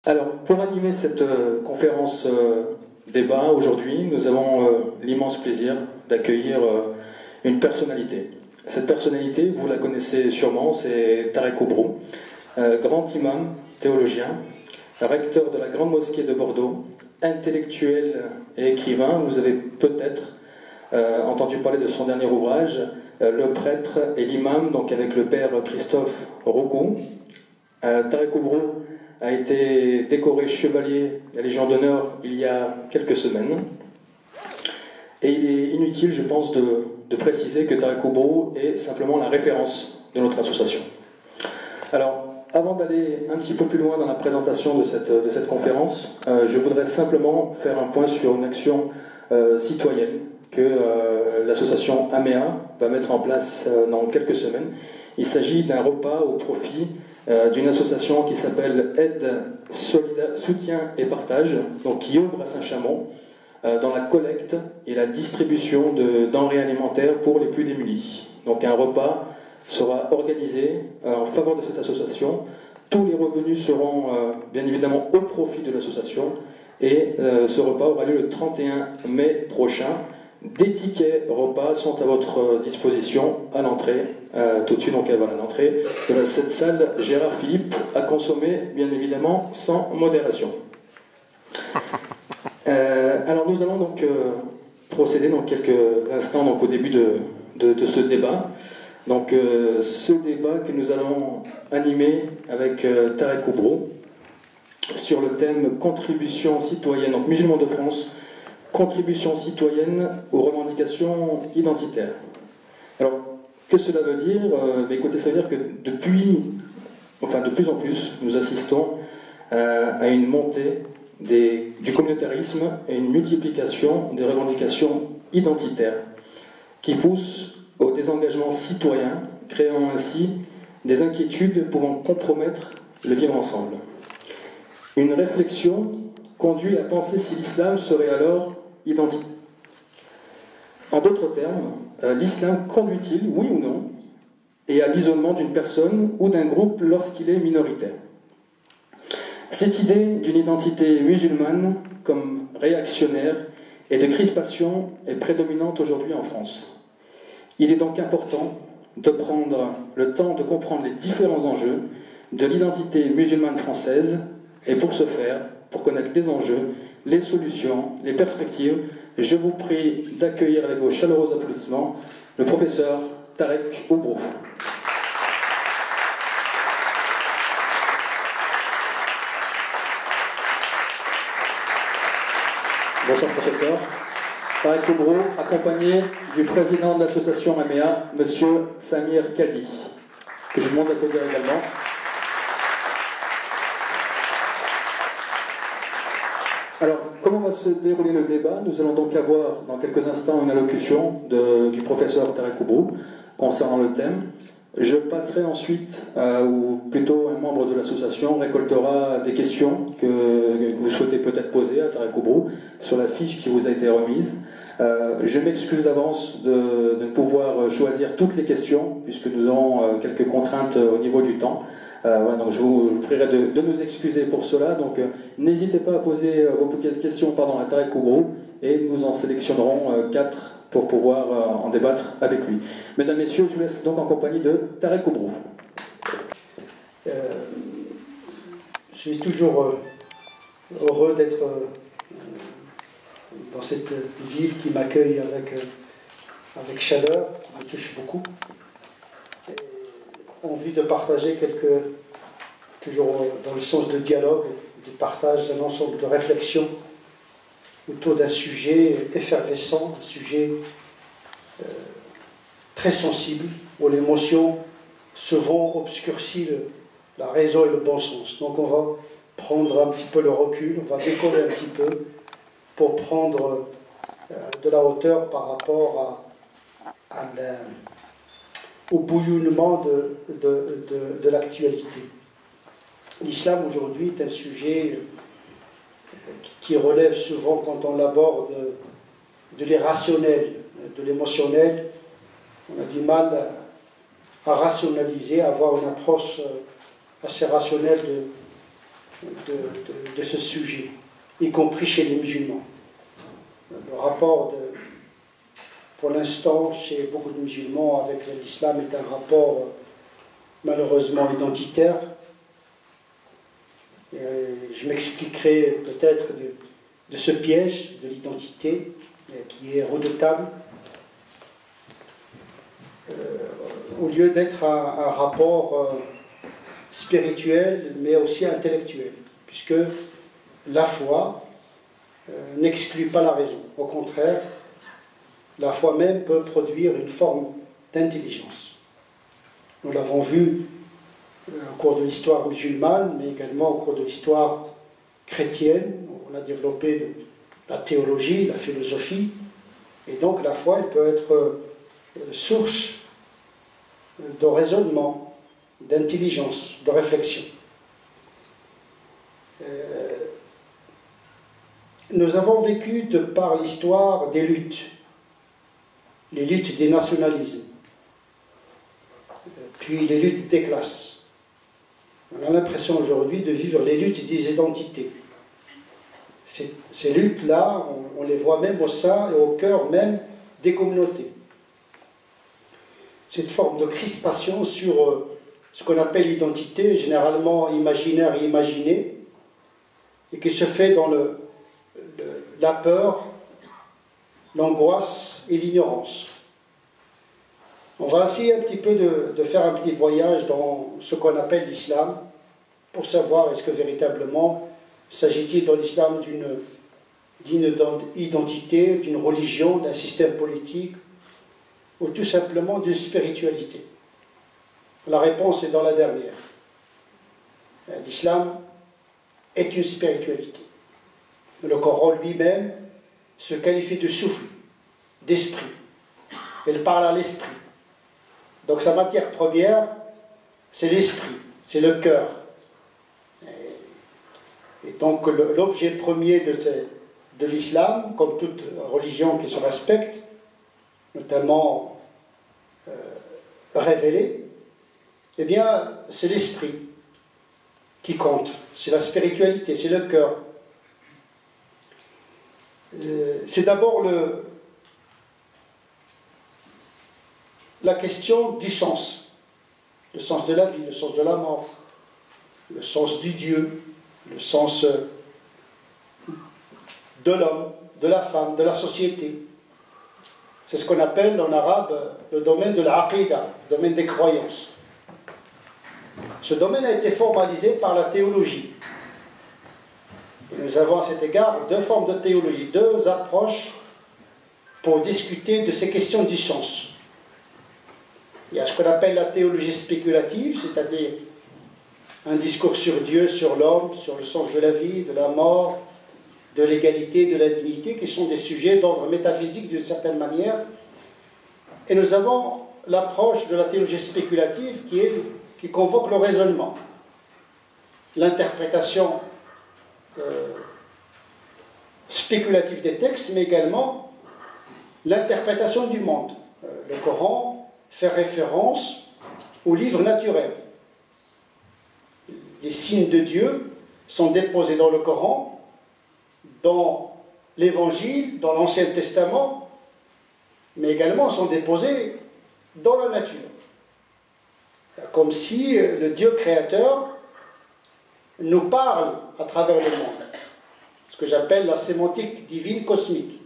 Alors, pour animer cette conférence débat aujourd'hui, nous avons l'immense plaisir d'accueillir une personnalité. Cette personnalité, vous la connaissez sûrement, c'est Tarek Oubrou, grand imam, théologien, recteur de la Grande Mosquée de Bordeaux, intellectuel et écrivain. Vous avez peut-être entendu parler de son dernier ouvrage, Le prêtre et l'imam, donc avec le père Christophe Rocoux. Tarek Oubrou a été décoré chevalier de la Légion d'honneur il y a quelques semaines. Et il est inutile, je pense, de préciser que Tarek Oubrou est simplement la référence de notre association. Alors, avant d'aller un petit peu plus loin dans la présentation de cette conférence, je voudrais simplement faire un point sur une action citoyenne que l'association AMEA va mettre en place dans quelques semaines. Il s'agit d'un repas au profit d'une association qui s'appelle Aide, Soutien et Partage, donc qui œuvre à Saint-Chamond dans la collecte et la distribution de denrées alimentaires pour les plus démunis. Donc un repas sera organisé en faveur de cette association. Tous les revenus seront bien évidemment au profit de l'association et ce repas aura lieu le 31 mai prochain. Des tickets repas sont à votre disposition à l'entrée, tout de suite donc voilà, à l'entrée de cette salle Gérard Philippe, à consommer bien évidemment sans modération. Alors nous allons donc procéder dans quelques instants donc, au début de ce débat. Donc ce débat que nous allons animer avec Tarek Oubrou sur le thème contribution citoyenne, donc musulmans de France, contribution citoyenne aux revendications identitaires. Alors, que cela veut dire écoutez, ça veut dire que de plus en plus, nous assistons à une montée du communautarisme et une multiplication des revendications identitaires qui poussent au désengagement citoyen, créant ainsi des inquiétudes pouvant compromettre le vivre ensemble. Une réflexion conduit à penser si l'islam serait alors identique. En d'autres termes, l'islam conduit-il, oui ou non, et à l'isolement d'une personne ou d'un groupe lorsqu'il est minoritaire? Cette idée d'une identité musulmane comme réactionnaire et de crispation est prédominante aujourd'hui en France. Il est donc important de prendre le temps de comprendre les différents enjeux de l'identité musulmane française et pour ce faire, pour connaître les enjeux, les solutions, les perspectives, je vous prie d'accueillir avec vos chaleureux applaudissements le professeur Tarek Oubrou. Bonsoir professeur. Tarek Oubrou, accompagné du président de l'association AMEA, monsieur Samir Kadi, que je vous demande d'applaudir également. Alors, comment va se dérouler le débat? Nous allons donc avoir dans quelques instants une allocution du professeur Tarek Oubrou concernant le thème. Je passerai ensuite, ou plutôt un membre de l'association récoltera des questions que vous souhaitez peut-être poser à Tarek Oubrou sur la fiche qui vous a été remise. Je m'excuse d'avance de ne pouvoir choisir toutes les questions puisque nous aurons quelques contraintes au niveau du temps. Voilà, donc je vous prierai de nous excuser pour cela. Donc n'hésitez pas à poser vos questions à Tarek Oubrou et nous en sélectionnerons 4 pour pouvoir en débattre avec lui. Mesdames, Messieurs, je vous laisse donc en compagnie de Tarek Oubrou. Je suis toujours heureux d'être dans cette ville qui m'accueille avec chaleur, qui me touche beaucoup. Envie de partager toujours dans le sens de dialogue, de partage d'un ensemble de réflexions autour d'un sujet effervescent, un sujet très sensible, où l'émotion souvent obscurcit la raison et le bon sens. Donc on va prendre un petit peu le recul, on va décoller un petit peu pour prendre de la hauteur par rapport au bouillonnement de l'actualité. L'islam aujourd'hui est un sujet qui relève souvent, quand on l'aborde, de l'irrationnel, de l'émotionnel. On a du mal à rationaliser, à avoir une approche assez rationnelle de ce sujet, y compris chez les musulmans. Le rapport, pour l'instant, chez beaucoup de musulmans avec l'islam est un rapport malheureusement identitaire. Et je m'expliquerai peut-être de ce piège de l'identité qui est redoutable, au lieu d'être un rapport spirituel mais aussi intellectuel, puisque la foi n'exclut pas la raison. Au contraire, la foi même peut produire une forme d'intelligence. Nous l'avons vu au cours de l'histoire musulmane, mais également au cours de l'histoire chrétienne. On a développé la théologie, la philosophie, et donc la foi, elle peut être source de raisonnement, d'intelligence, de réflexion. Nous avons vécu de par l'histoire des luttes, les luttes des nationalismes, puis les luttes des classes. On a l'impression aujourd'hui de vivre les luttes des identités. Ces luttes-là, on les voit même au sein et au cœur même des communautés. Cette forme de crispation sur ce qu'on appelle l'identité, généralement imaginaire et imaginée, et qui se fait dans la peur, l'angoisse et l'ignorance. On va essayer un petit peu de faire un petit voyage dans ce qu'on appelle l'islam, pour savoir est-ce que véritablement s'agit-il dans l'islam d'une identité, d'une religion, d'un système politique, ou tout simplement d'une spiritualité. La réponse est dans la dernière. L'islam est une spiritualité. Le Coran lui-même se qualifie de souffle, d'esprit. Il parle à l'esprit. Donc sa matière première, c'est l'esprit, c'est le cœur. Et donc l'objet premier de l'islam, comme toute religion qui se respecte, notamment révélée, eh bien c'est l'esprit qui compte, c'est la spiritualité, c'est le cœur. C'est d'abord la question du sens, le sens de la vie, le sens de la mort, le sens du Dieu, le sens de l'homme, de la femme, de la société. C'est ce qu'on appelle en arabe le domaine de l'aqida, le domaine des croyances. Ce domaine a été formalisé par la théologie. Et nous avons à cet égard deux formes de théologie, deux approches pour discuter de ces questions du sens. Il y a ce qu'on appelle la théologie spéculative, c'est-à-dire un discours sur Dieu, sur l'homme, sur le sens de la vie, de la mort, de l'égalité, de la dignité, qui sont des sujets d'ordre métaphysique d'une certaine manière. Et nous avons l'approche de la théologie spéculative qui convoque le raisonnement, l'interprétation spéculative des textes, mais également l'interprétation du monde. Le Coran fait référence au livre naturel. Les signes de Dieu sont déposés dans le Coran, dans l'Évangile, dans l'Ancien Testament, mais également sont déposés dans la nature. Comme si le Dieu créateur nous parle à travers le monde. Ce que j'appelle la sémantique divine cosmique.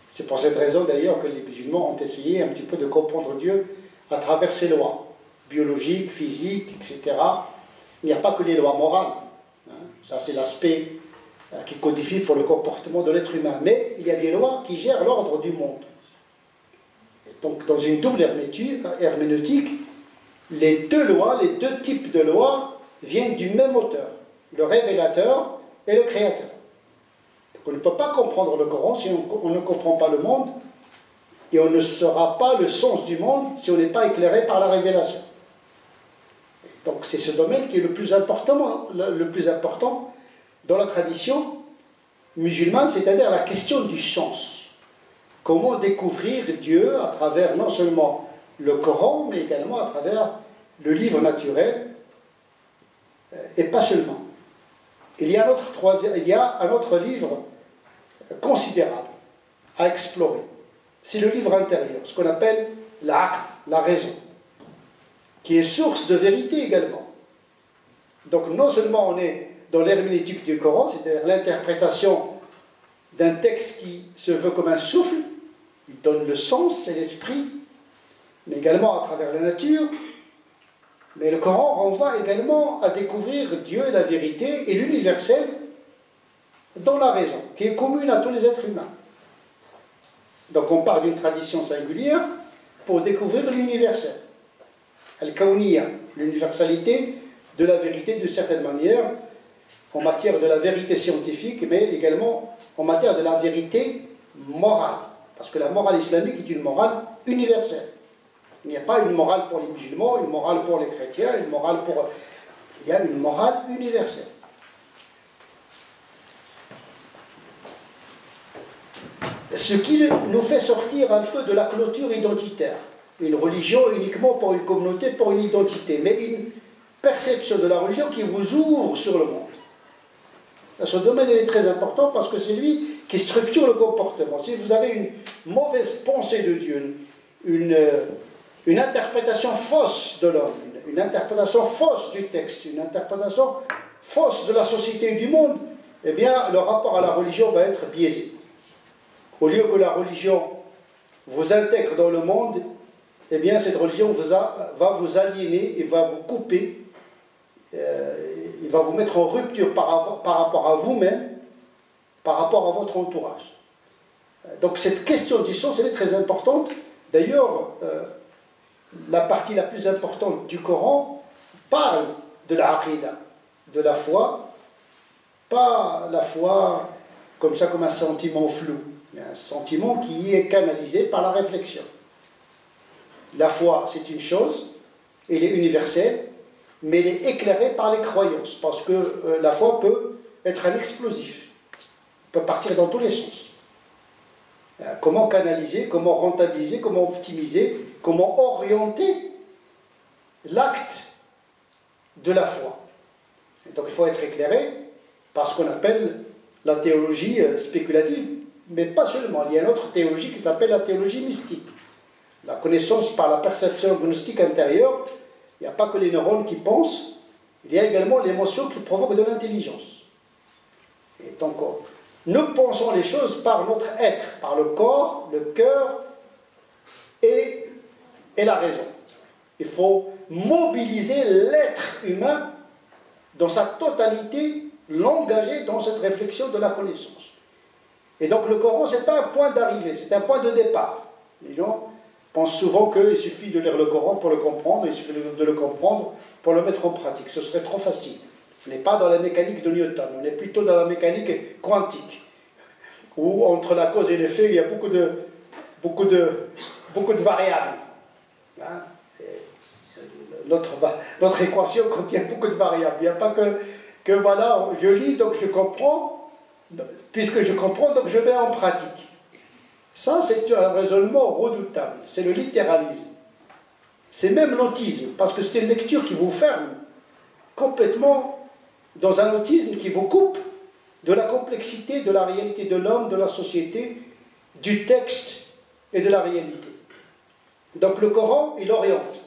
C'est pour cette raison d'ailleurs que les musulmans ont essayé un petit peu de comprendre Dieu à travers ses lois, biologiques, physiques, etc. Il n'y a pas que les lois morales. Ça, c'est l'aspect qui codifie pour le comportement de l'être humain. Mais il y a des lois qui gèrent l'ordre du monde. Et donc, dans une double herméneutique, les deux lois, les deux types de lois viennent du même auteur, le révélateur et le créateur. Donc, on ne peut pas comprendre le Coran si on ne comprend pas le monde, et on ne saura pas le sens du monde si on n'est pas éclairé par la révélation. Et donc c'est ce domaine qui est le plus important dans la tradition musulmane, c'est-à-dire la question du sens. Comment découvrir Dieu à travers non seulement le Coran, mais également à travers le livre naturel, et pas seulement. il y a un autre livre considérable à explorer. C'est le livre intérieur, ce qu'on appelle la raison, qui est source de vérité également. Donc non seulement on est dans l'herméneutique du Coran, c'est-à-dire l'interprétation d'un texte qui se veut comme un souffle, il donne le sens et l'esprit, mais également à travers la nature. Mais le Coran renvoie également à découvrir Dieu et la vérité et l'universel dans la raison, qui est commune à tous les êtres humains. Donc on part d'une tradition singulière pour découvrir l'universel. Al-Kawniya, l'universalité de la vérité d'une certaine manière, en matière de la vérité scientifique, mais également en matière de la vérité morale. Parce que la morale islamique est une morale universelle. Il n'y a pas une morale pour les musulmans, une morale pour les chrétiens, une morale pour... Il y a une morale universelle. Ce qui nous fait sortir un peu de la clôture identitaire. Une religion uniquement pour une communauté, pour une identité, mais une perception de la religion qui vous ouvre sur le monde. Ce domaine est très important parce que c'est lui qui structure le comportement. Si vous avez une mauvaise pensée de Dieu, une interprétation fausse de l'homme, une interprétation fausse du texte, une interprétation fausse de la société et du monde, eh bien, le rapport à la religion va être biaisé. Au lieu que la religion vous intègre dans le monde, eh bien, cette religion va vous aliéner et va vous couper, il va vous mettre en rupture par rapport à vous-même, par rapport à votre entourage. Donc cette question du sens, elle est très importante. D'ailleurs, la partie la plus importante du Coran parle de la aqidah, de la foi, pas la foi comme ça, comme un sentiment flou, mais un sentiment qui est canalisé par la réflexion. La foi, c'est une chose, elle est universelle, mais elle est éclairée par les croyances, parce que la foi peut être un explosif, peut partir dans tous les sens. Comment canaliser, comment rentabiliser, comment optimiser, comment orienter l'acte de la foi. Et donc il faut être éclairé par ce qu'on appelle la théologie spéculative, mais pas seulement. Il y a une autre théologie qui s'appelle la théologie mystique. La connaissance par la perception gnostique intérieure. Il n'y a pas que les neurones qui pensent, il y a également l'émotion qui provoque de l'intelligence. Et donc, nous pensons les choses par notre être, par le corps, le cœur et la raison. Il faut mobiliser l'être humain dans sa totalité, l'engager dans cette réflexion de la connaissance. Et donc le Coran, ce n'est pas un point d'arrivée, c'est un point de départ. Les gens pensent souvent qu'il suffit de lire le Coran pour le comprendre, il suffit de le comprendre pour le mettre en pratique. Ce serait trop facile. On n'est pas dans la mécanique de Newton, on est plutôt dans la mécanique quantique, où entre la cause et l'effet, il y a beaucoup de variables. Hein? Notre équation contient beaucoup de variables. Il n'y a pas que voilà, je lis, donc je comprends, puisque je comprends, donc je mets en pratique. Ça, c'est un raisonnement redoutable. C'est le littéralisme. C'est même l'autisme, parce que c'est une lecture qui vous ferme complètement dans un autisme qui vous coupe de la complexité de la réalité de l'homme, de la société, du texte et de la réalité. Donc le Coran, il oriente.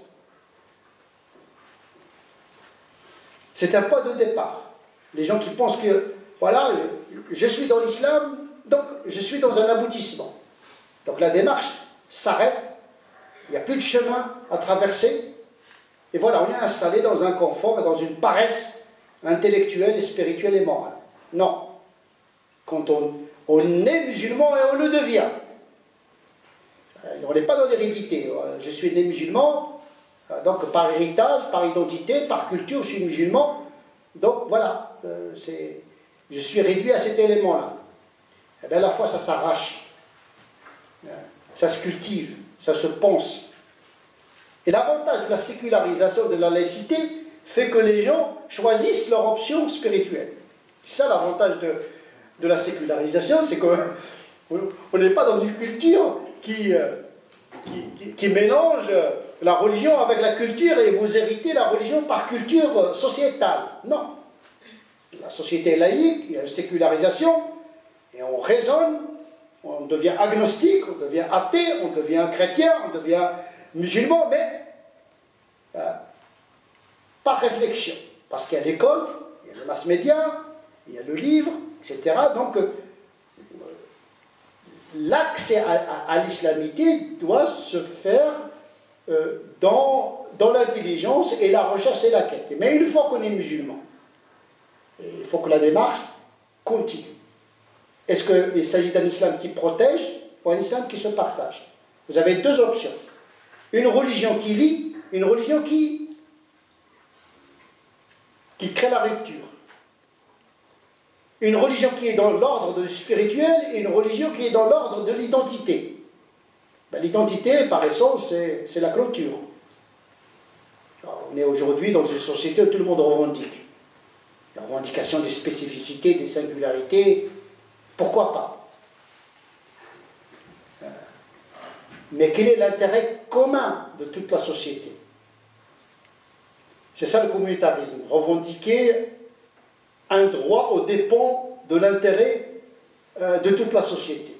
C'est un point de départ. Les gens qui pensent que, voilà, je suis dans l'islam, donc je suis dans un aboutissement. Donc la démarche s'arrête, il n'y a plus de chemin à traverser, et voilà, on est installé dans un confort et dans une paresse intellectuelle et spirituelle et morale. Non. Quand on est musulman et on le devient. On n'est pas dans l'hérédité. Je suis né musulman, donc par héritage, par identité, par culture, je suis musulman. Donc voilà, je suis réduit à cet élément-là. Et bien la foi, ça s'arrache. Ça se cultive, ça se pense. Et l'avantage de la sécularisation, de la laïcité, fait que les gens choisissent leur option spirituelle. C'est ça l'avantage de la sécularisation, c'est qu'on n'est pas dans une culture qui mélange la religion avec la culture et vous héritez la religion par culture sociétale. Non. La société est laïque, il y a une sécularisation, et on raisonne, on devient agnostique, on devient athée, on devient chrétien, on devient musulman, mais par réflexion. Parce qu'il y a l'école, il y a le mass média, il y a le livre, etc. Donc, l'accès à l'islamité doit se faire dans l'intelligence et la recherche et la quête. Mais une fois qu'on est musulman, il faut que la démarche continue. Est-ce qu'il s'agit d'un islam qui protège ou un islam qui se partage? Vous avez deux options. Une religion qui lie, une religion qui crée la rupture. Une religion qui est dans l'ordre du spirituel et une religion qui est dans l'ordre de l'identité. Ben, l'identité, par essence, c'est la clôture. Alors, on est aujourd'hui dans une société où tout le monde revendique. La revendication des spécificités, des singularités, pourquoi pas? Mais quel est l'intérêt commun de toute la société? C'est ça le communautarisme, revendiquer un droit aux dépens de l'intérêt de toute la société.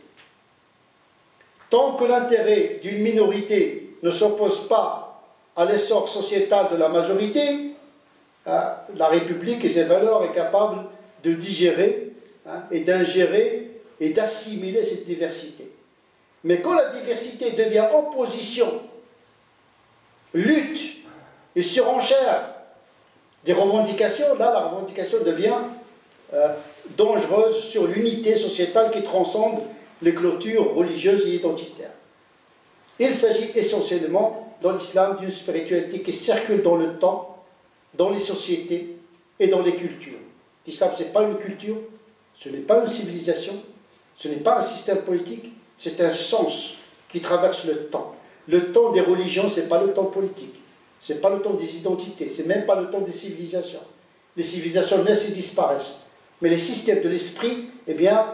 Tant que l'intérêt d'une minorité ne s'oppose pas à l'essor sociétal de la majorité, la République et ses valeurs est capable de digérer et d'ingérer et d'assimiler cette diversité. Mais quand la diversité devient opposition, lutte et surenchère des revendications, là la revendication devient dangereuse sur l'unité sociétale qui transcende les clôtures religieuses et identitaires. Il s'agit essentiellement dans l'islam d'une spiritualité qui circule dans le temps, dans les sociétés et dans les cultures. L'islam, ce n'est pas une culture, ce n'est pas une civilisation, ce n'est pas un système politique, c'est un sens qui traverse le temps. Le temps des religions, ce n'est pas le temps politique, ce n'est pas le temps des identités, ce n'est même pas le temps des civilisations. Les civilisations naissent et disparaissent. Mais les systèmes de l'esprit, eh bien,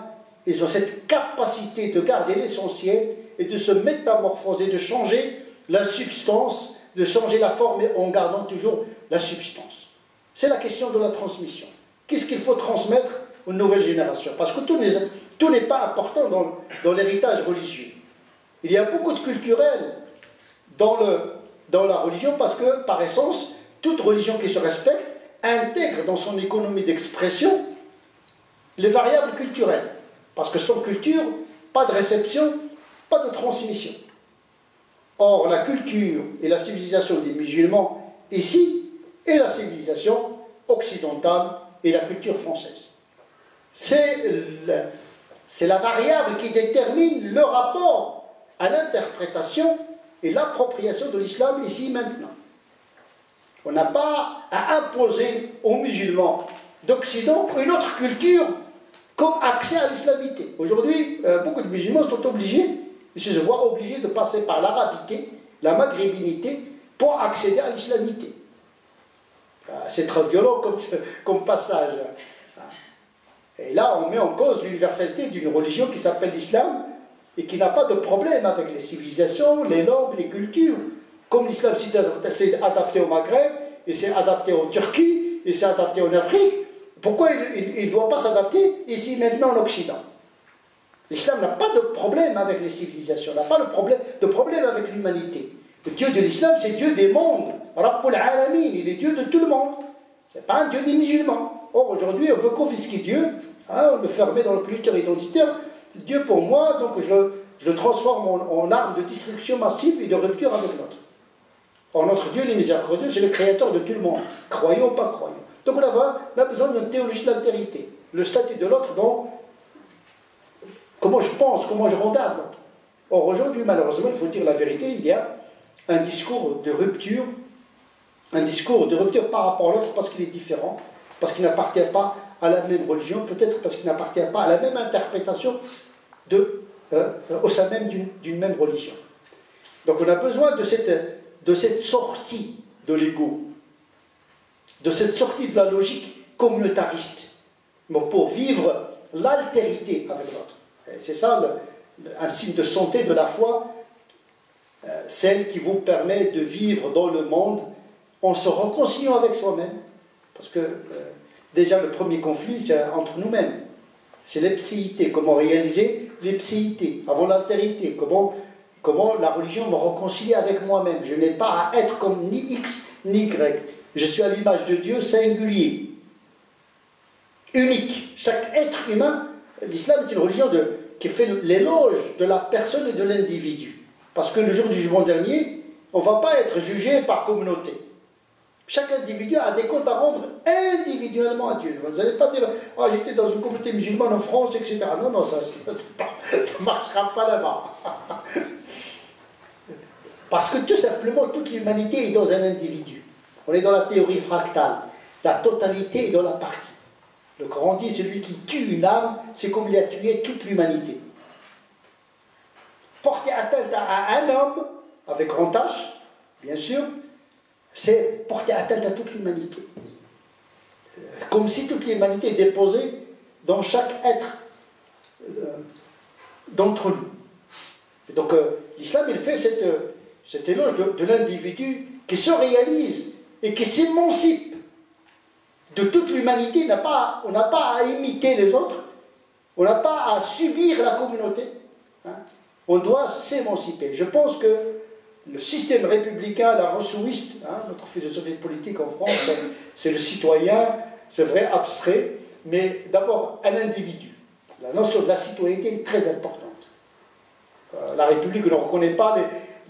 ils ont cette capacité de garder l'essentiel et de se métamorphoser, de changer la substance, de changer la forme en gardant toujours la substance. C'est la question de la transmission. Qu'est-ce qu'il faut transmettre aux nouvelles générations? Parce que tout n'est pas important dans l'héritage religieux. Il y a beaucoup de culturel dans la religion parce que, par essence, toute religion qui se respecte intègre dans son économie d'expression les variables culturelles. Parce que sans culture, pas de réception, pas de transmission. Or, la culture et la civilisation des musulmans ici est la civilisation occidentale et la culture française. C'est la variable qui détermine le rapport à l'interprétation et l'appropriation de l'islam ici maintenant. On n'a pas à imposer aux musulmans d'Occident une autre culture comme accès à l'islamité. Aujourd'hui, beaucoup de musulmans sont obligés, ils se voient obligés de passer par l'arabité, la maghrébinité, pour accéder à l'islamité. C'est très violent comme passage. Et là, on met en cause l'universalité d'une religion qui s'appelle l'islam et qui n'a pas de problème avec les civilisations, les langues, les cultures. Comme l'islam s'est adapté au Maghreb, et s'est adapté en Turquie, et s'est adapté en Afrique, pourquoi il ne doit pas s'adapter ici maintenant en Occident? L'islam n'a pas de problème avec les civilisations, n'a pas de problème avec l'humanité. Le Dieu de l'islam, c'est Dieu des mondes. Rabbul Alamin, il est Dieu de tout le monde. Ce n'est pas un Dieu des musulmans. Or, aujourd'hui, on veut confisquer Dieu, on le fermer dans le culture identitaire. Dieu pour moi, donc je le transforme en arme de destruction massive et de rupture avec l'autre. Or, notre Dieu, les miséricordieux, c'est le créateur de tout le monde, croyant ou pas croyant. Donc on a besoin d'une théologie de l'altérité. Le statut de l'autre dans comment je pense, comment je regarde l'autre. Or aujourd'hui, malheureusement, il faut dire la vérité, il y a un discours de rupture par rapport à l'autre parce qu'il est différent, parce qu'il n'appartient pas à la même religion, peut-être parce qu'il n'appartient pas à la même interprétation au sein même d'une même religion. Donc on a besoin de cette sortie de l'ego, de cette sortie de la logique communautariste, pour vivre l'altérité avec l'autre. C'est ça un signe de santé de la foi, celle qui vous permet de vivre dans le monde en se réconciliant avec soi-même. Parce que Déjà, le premier conflit, c'est entre nous-mêmes. C'est l'epséité, comment réaliser l'epséité, avant l'altérité, comment la religion me réconcilie avec moi-même. Je n'ai pas à être comme ni X ni Y. Je suis à l'image de Dieu singulier, unique. Chaque être humain, l'islam est une religion qui fait l'éloge de la personne et de l'individu. Parce que le jour du jugement dernier, on ne va pas être jugé par communauté. Chaque individu a des comptes à rendre individuellement à Dieu. Vous n'allez pas dire « Ah, j'étais dans une communauté musulmane en France, etc. » Non, non, ça ne marchera pas là-bas. Parce que tout simplement, toute l'humanité est dans un individu. On est dans la théorie fractale. La totalité est dans la partie. Le Coran dit, celui qui tue une âme, c'est comme il a tué toute l'humanité. Porter atteinte à un homme, avec grand H, bien sûr, c'est porter atteinte à toute l'humanité. Comme si toute l'humanité est déposée dans chaque être d'entre nous. Et donc l'islam, il fait cet éloge de l'individu qui se réalise et qui s'émancipe de toute l'humanité. On n'a pas à imiter les autres, on n'a pas à subir la communauté. Hein. On doit s'émanciper. Je pense que le système républicain, la rousseauiste, hein, notre philosophie politique en France, c'est le citoyen, c'est vrai, abstrait, mais d'abord un individu. La notion de la citoyenneté est très importante. La République ne reconnaît pas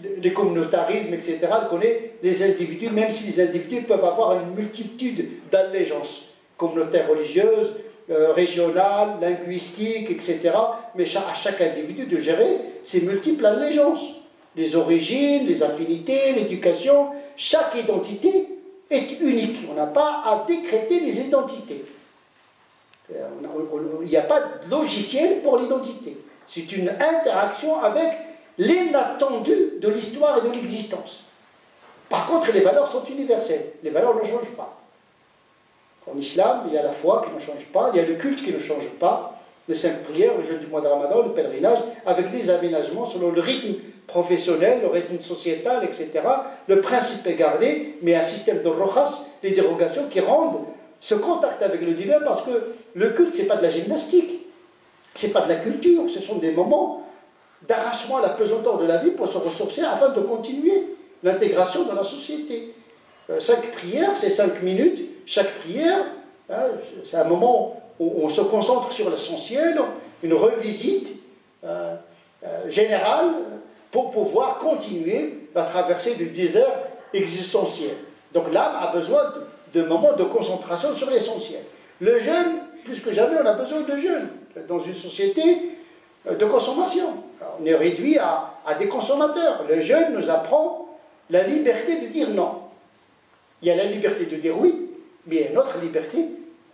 les communautarismes, etc. Elle connaît les individus, même si les individus peuvent avoir une multitude d'allégeances communautaires, religieuses, régionales, linguistiques, etc. Mais à chaque individu de gérer ses multiples allégeances. Les origines, les affinités, l'éducation, chaque identité est unique. On n'a pas à décréter les identités. Il n'y a pas de logiciel pour l'identité. C'est une interaction avec l'inattendu de l'histoire et de l'existence. Par contre, les valeurs sont universelles. Les valeurs ne changent pas. En islam, il y a la foi qui ne change pas, il y a le culte qui ne change pas, les 5 prières, le jeûne du mois de Ramadan, le pèlerinage, avec des aménagements selon le rythme professionnel, le rythme sociétal, etc. Le principe est gardé, mais un système de rojas, des dérogations qui rendent ce contact avec le divin, parce que le culte, ce n'est pas de la gymnastique, ce n'est pas de la culture, ce sont des moments d'arrachement à la pesanteur de la vie pour se ressourcer afin de continuer l'intégration dans la société. 5 prières, c'est 5 minutes, chaque prière, hein, c'est un moment où on se concentre sur l'essentiel, une revisite générale pour pouvoir continuer la traversée du désert existentiel. Donc l'âme a besoin de moments de concentration sur l'essentiel. Le jeûne, plus que jamais, on a besoin de jeûne dans une société de consommation. On est réduit à des consommateurs. Le jeûne nous apprend la liberté de dire non. Il y a la liberté de dire oui, mais il y a une autre liberté,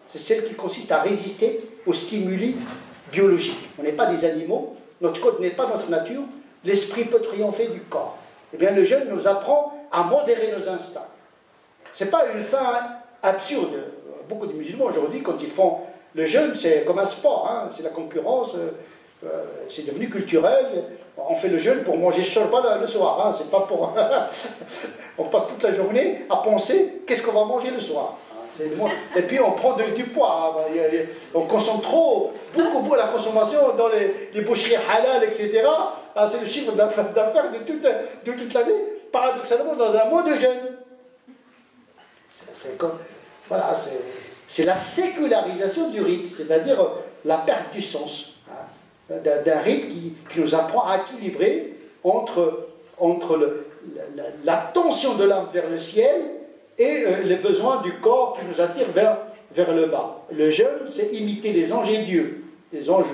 c'est celle qui consiste à résister aux stimuli biologiques. On n'est pas des animaux, notre code n'est pas notre nature, l'esprit peut triompher du corps. Eh bien, le jeûne nous apprend à modérer nos instincts. Ce n'est pas une fin absurde. Beaucoup de musulmans aujourd'hui, quand ils font le jeûne, c'est comme un sport, hein, c'est la concurrence, c'est devenu culturel. On fait le jeûne pour manger shorba le soir, hein, c'est pas pour... On passe toute la journée à penser qu'est-ce qu'on va manger le soir. Et puis on prend du poids, on consomme beaucoup la consommation dans les boucheries halal, etc. C'est le chiffre d'affaires de toute l'année, paradoxalement dans un mois de jeûne. Voilà, c'est la sécularisation du rite, c'est-à-dire la perte du sens, hein, d'un rite qui nous apprend à équilibrer entre la tension de l'âme vers le ciel et les besoins du corps qui nous attirent vers le bas. Le jeûne, c'est imiter les anges et Dieu. Les anges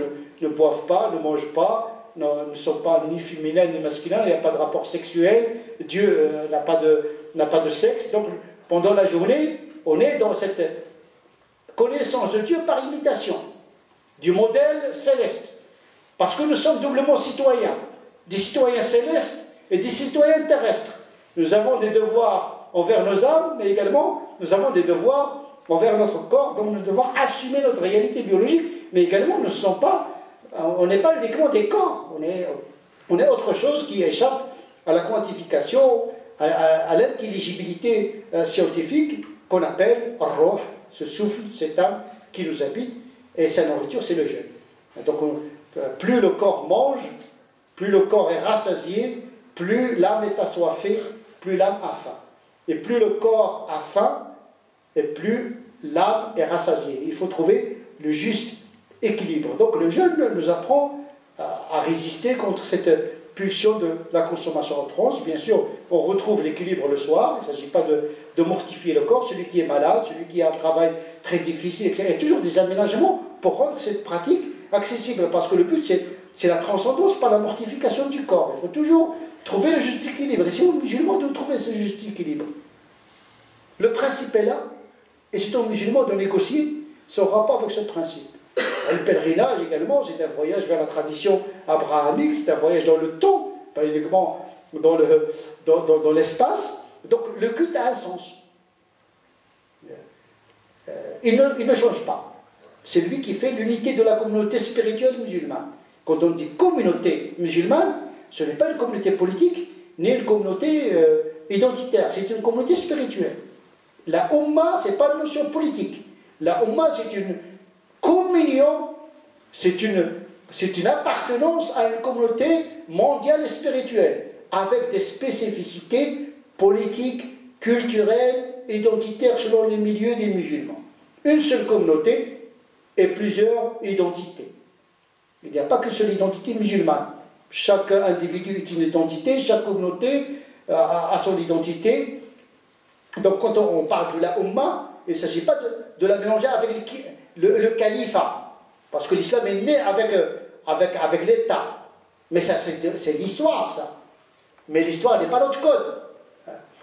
ne boivent pas, ne mangent pas, ne sont pas ni féminins ni masculins, il n'y a pas de rapport sexuel, Dieu n'a pas de sexe. Donc pendant la journée, on est dans cette connaissance de Dieu par imitation, du modèle céleste. Parce que nous sommes doublement citoyens, des citoyens célestes et des citoyens terrestres. Nous avons des devoirs envers nos âmes, mais également nous avons des devoirs envers notre corps, donc nous devons assumer notre réalité biologique, mais également on n'est pas uniquement des corps, on est autre chose qui échappe à la quantification, à l'intelligibilité scientifique qu'on appelle roh, ce souffle, cette âme qui nous habite, et sa nourriture, c'est le jeûne. Donc, plus le corps mange, plus le corps est rassasié, plus l'âme est assoiffée, plus l'âme a faim. Et plus le corps a faim, et plus l'âme est rassasiée. Il faut trouver le juste équilibre. Donc le jeûne nous apprend à résister contre cette pulsion de la consommation en France. Bien sûr, on retrouve l'équilibre le soir. Il ne s'agit pas de mortifier le corps. Celui qui est malade, celui qui a un travail très difficile, etc. Il y a toujours des aménagements pour rendre cette pratique accessible. Parce que le but, c'est la transcendance, pas la mortification du corps. Il faut toujours trouver le juste équilibre. Et si on est musulman, de trouver ce juste équilibre. Le principe est là. Et c'est aux musulmans de négocier son rapport avec ce principe. Le pèlerinage également, c'est un voyage vers la tradition abrahamique, c'est un voyage dans le temps, pas uniquement dans l'espace. Donc le culte a un sens. Il ne change pas. C'est lui qui fait l'unité de la communauté spirituelle musulmane. Quand on dit communauté musulmane, ce n'est pas une communauté politique, ni une communauté identitaire, c'est une communauté spirituelle. La Ummah, ce n'est pas une notion politique. La Ummah, c'est une communion, c'est une appartenance à une communauté mondiale et spirituelle, avec des spécificités politiques, culturelles, identitaires selon les milieux des musulmans. Une seule communauté et plusieurs identités. Il n'y a pas qu'une seule identité musulmane. Chaque individu est une identité, chaque communauté a son identité. Donc quand on parle de la Ummah, il ne s'agit pas de la mélanger avec le califat, parce que l'islam est né avec l'État. Mais ça, c'est l'histoire, ça. Mais l'histoire n'est pas notre code.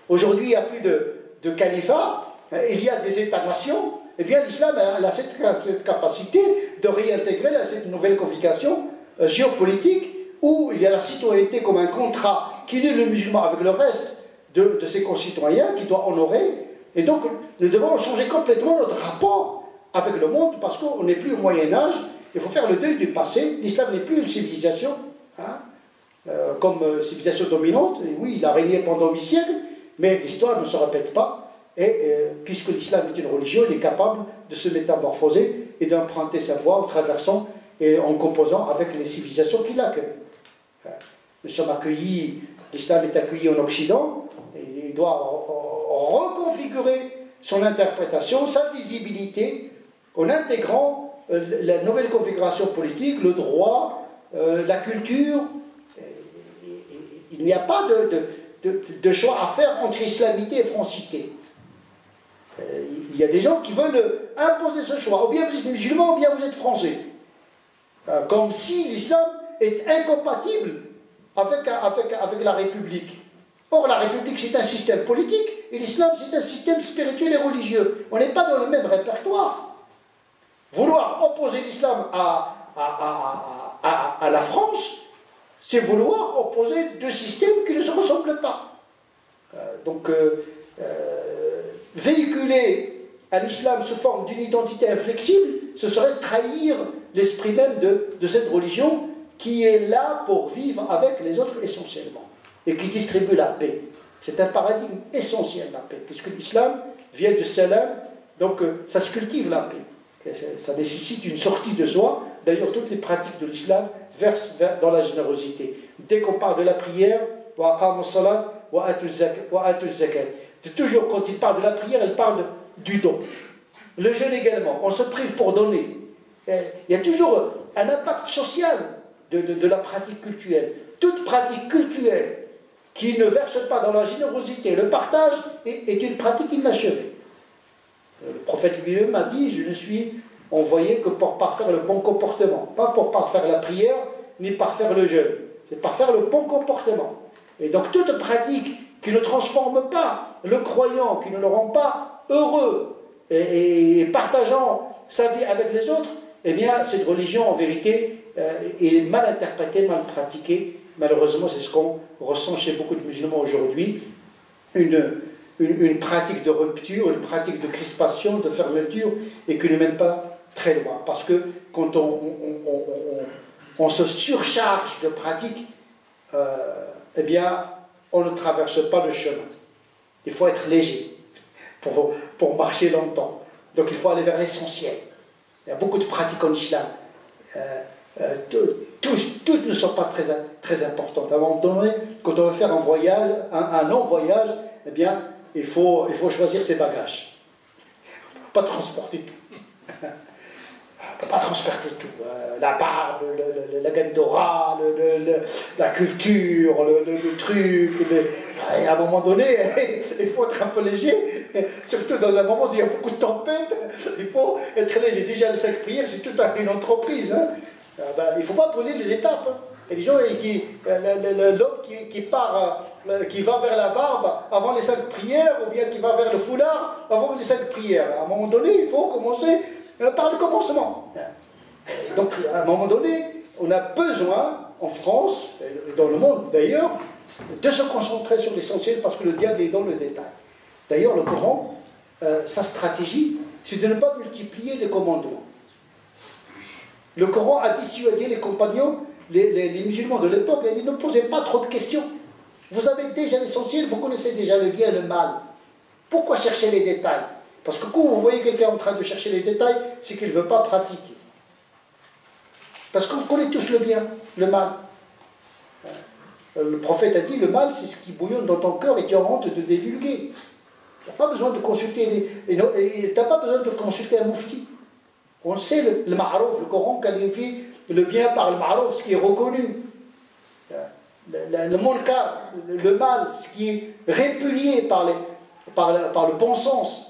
Aujourd'hui, il n'y a plus de califat, il y a des États-nations. Eh bien, l'islam a cette capacité de réintégrer cette nouvelle configuration géopolitique où il y a la citoyenneté comme un contrat qui lie le musulman avec le reste de ses concitoyens, qui doit honorer. Et donc, nous devons changer complètement notre rapport avec le monde, parce qu'on n'est plus au Moyen-Âge. Il faut faire le deuil du passé. L'islam n'est plus une civilisation, comme civilisation dominante. Et oui, il a régné pendant 8 siècles, mais l'histoire ne se répète pas. Et puisque l'islam est une religion, il est capable de se métamorphoser et d'emprunter sa voie en traversant et en composant avec les civilisations qui l'accueillent. Nous sommes accueillis, l'islam est accueilli en Occident, et il doit reconfigurer son interprétation, sa visibilité, en intégrant la nouvelle configuration politique, le droit, la culture. Il n'y a pas de choix à faire entre islamité et francité. Il y a des gens qui veulent imposer ce choix. Ou bien vous êtes musulman, ou bien vous êtes français. Comme si l'islam est incompatible avec la République. Or, la République, c'est un système politique, et l'islam, c'est un système spirituel et religieux. On n'est pas dans le même répertoire. Vouloir opposer l'islam à la France, c'est vouloir opposer deux systèmes qui ne se ressemblent pas. Véhiculer un islam sous forme d'une identité inflexible, ce serait trahir l'esprit même de cette religion qui est là pour vivre avec les autres essentiellement et qui distribue la paix. C'est un paradigme essentiel, la paix, puisque l'islam vient de salam, donc ça se cultive la paix. Et ça nécessite une sortie de soi. D'ailleurs, toutes les pratiques de l'islam versent dans la générosité. Dès qu'on parle de la prière, toujours quand il parle de la prière, il parle du don. Le jeûne également, on se prive pour donner. Il y a toujours un impact social de la pratique cultuelle. Toute pratique cultuelle qui ne verse pas dans la générosité, le partage, est une pratique inachevée. Le prophète lui-même a dit, je ne suis envoyé que pour parfaire le bon comportement, pas pour parfaire la prière, ni parfaire le jeûne. C'est parfaire le bon comportement. Et donc toute pratique qui ne transforme pas le croyant, qui ne le rend pas heureux, et partageant sa vie avec les autres, eh bien cette religion en vérité est mal interprétée, mal pratiquée. Malheureusement, c'est ce qu'on ressent chez beaucoup de musulmans aujourd'hui, une pratique de rupture, une pratique de crispation, de fermeture, et qui ne mène pas très loin. Parce que quand on se surcharge de pratiques, eh bien, on ne traverse pas le chemin. Il faut être léger pour marcher longtemps. Donc il faut aller vers l'essentiel. Il y a beaucoup de pratiques en islam. Toutes ne sont pas très importantes. À un moment donné, quand on veut faire un voyage, un long voyage, eh bien, il faut choisir ses bagages. Pas transporter tout. On ne peut pas transporter tout. La barbe, la gandora, la culture, le truc. Et à un moment donné, il faut être un peu léger. Surtout dans un moment où il y a beaucoup de tempêtes, il faut être léger. Déjà, les 5 prières, c'est toute une entreprise. Hein. Il ne faut pas brûler les étapes. Hein. Et les gens, l'homme qui part, qui va vers la barbe avant les 5 prières, ou bien qui va vers le foulard avant les 5 prières. À un moment donné, il faut commencer par le commencement. Donc, à un moment donné, on a besoin, en France, et dans le monde d'ailleurs, de se concentrer sur l'essentiel parce que le diable est dans le détail. D'ailleurs, le Coran, sa stratégie, c'est de ne pas multiplier les commandements. Le Coran a dissuadé les compagnons, les musulmans de l'époque, il a dit ne posez pas trop de questions. Vous avez déjà l'essentiel, vous connaissez déjà le bien et le mal. Pourquoi chercher les détails? Parce que quand vous voyez quelqu'un en train de chercher les détails, c'est qu'il ne veut pas pratiquer. Parce qu'on connaît tous le bien, le mal. Le prophète a dit, le mal, c'est ce qui bouillonne dans ton cœur et tu as honte de divulguer. Tu n'as pas besoin de consulter, tu n'as pas besoin de consulter un moufti. On sait le ma'rouf, le Coran qualifie le bien par le ma'rouf, ce qui est reconnu. Le munkar, le mal, ce qui est répugné par le bon sens.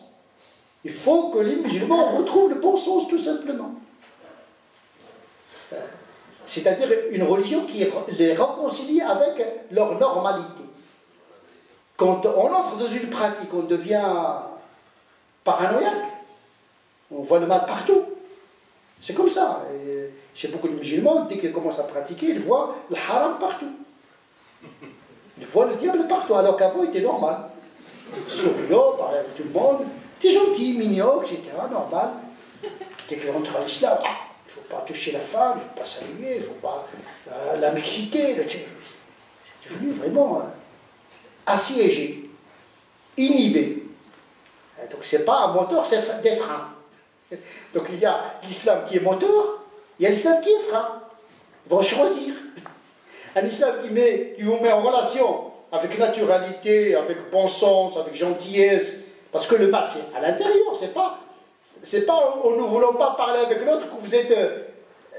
Il faut que les musulmans retrouvent le bon sens, tout simplement. C'est-à-dire une religion qui les réconcilie avec leur normalité. Quand on entre dans une pratique, on devient paranoïaque. On voit le mal partout. C'est comme ça. Et chez beaucoup de musulmans, dès qu'ils commencent à pratiquer, ils voient le haram partout. Ils voient le diable partout, alors qu'avant, il était normal. Souriant, parlait avec tout le monde. T'es gentil, mignon, etc. Normal. Dès qu'on rentre à l'islam, il ne faut pas toucher la femme, il ne faut pas saluer, il ne faut pas la mixité. C'est devenu vraiment assiégé, inhibé. Donc c'est pas un moteur, c'est des freins. Donc il y a l'islam qui est moteur, il y a l'islam qui est frein. Ils vont choisir. Un islam qui vous met en relation avec naturalité, avec bon sens, avec gentillesse. Parce que le mal, c'est à l'intérieur, c'est pas en ne voulant pas parler avec l'autre que vous êtes...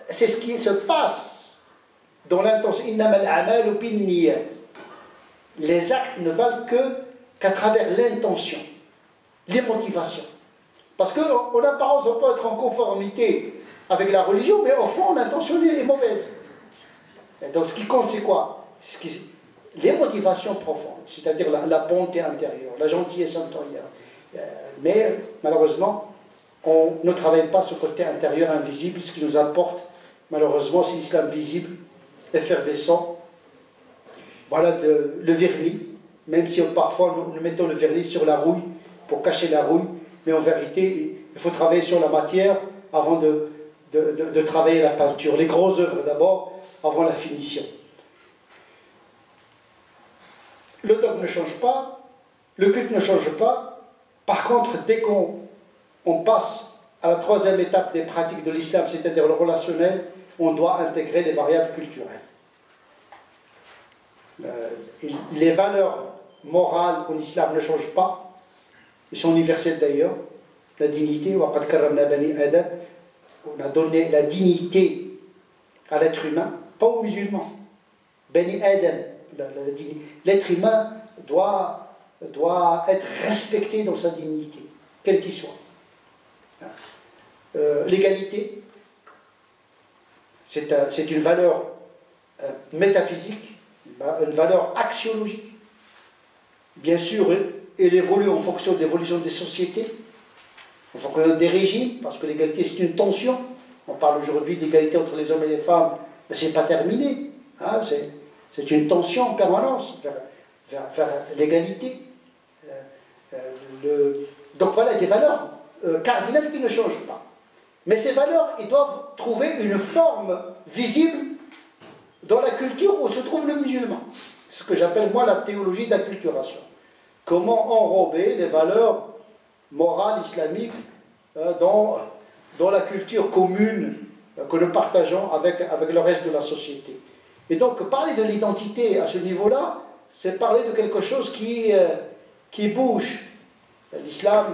c'est ce qui se passe dans l'intention. Les actes ne valent qu'à travers l'intention, les motivations. Parce qu'en apparence, on peut être en conformité avec la religion, mais au fond, l'intention est mauvaise. Et donc ce qui compte, c'est quoi? Les motivations profondes, c'est-à-dire la bonté intérieure, la gentillesse intérieure. Mais malheureusement, on ne travaille pas ce côté intérieur invisible, ce qui nous apporte, malheureusement, c'est l'islam visible, effervescent. Voilà le vernis, même si parfois nous mettons le vernis sur la rouille pour cacher la rouille, mais en vérité, il faut travailler sur la matière avant de travailler la peinture. Les grosses œuvres d'abord, avant la finition. Le dogme ne change pas, le culte ne change pas. Par contre, dès qu'on passe à la 3e étape des pratiques de l'islam, c'est-à-dire le relationnel, on doit intégrer les variables culturelles. Les valeurs morales en islam ne changent pas, ils sont universelles d'ailleurs. La dignité, on a donné la dignité à l'être humain, pas aux musulmans. Bani Adam, l'être humain doit être respecté dans sa dignité, quel qu'il soit. L'égalité, c'est une valeur métaphysique, une valeur axiologique. Bien sûr, elle évolue en fonction de l'évolution des sociétés, en fonction des régimes, parce que l'égalité c'est une tension. On parle aujourd'hui d'égalité entre les hommes et les femmes, mais ce n'est pas terminé. Hein, c'est une tension en permanence vers l'égalité. Donc voilà des valeurs cardinales qui ne changent pas. Mais ces valeurs, ils doivent trouver une forme visible dans la culture où se trouve le musulman. Ce que j'appelle moi la théologie d'acculturation. Comment enrober les valeurs morales islamiques dans la culture commune que nous partageons avec le reste de la société. Et donc, parler de l'identité à ce niveau-là, c'est parler de quelque chose qui bouge. L'islam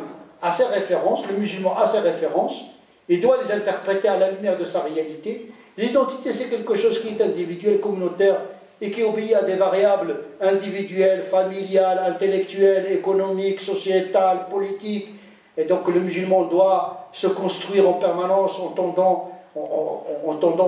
a ses références, le musulman a ses références, il doit les interpréter à la lumière de sa réalité. L'identité, c'est quelque chose qui est individuel, communautaire, et qui obéit à des variables individuelles, familiales, intellectuelles, économiques, sociétales, politiques. Et donc le musulman doit se construire en permanence en tendant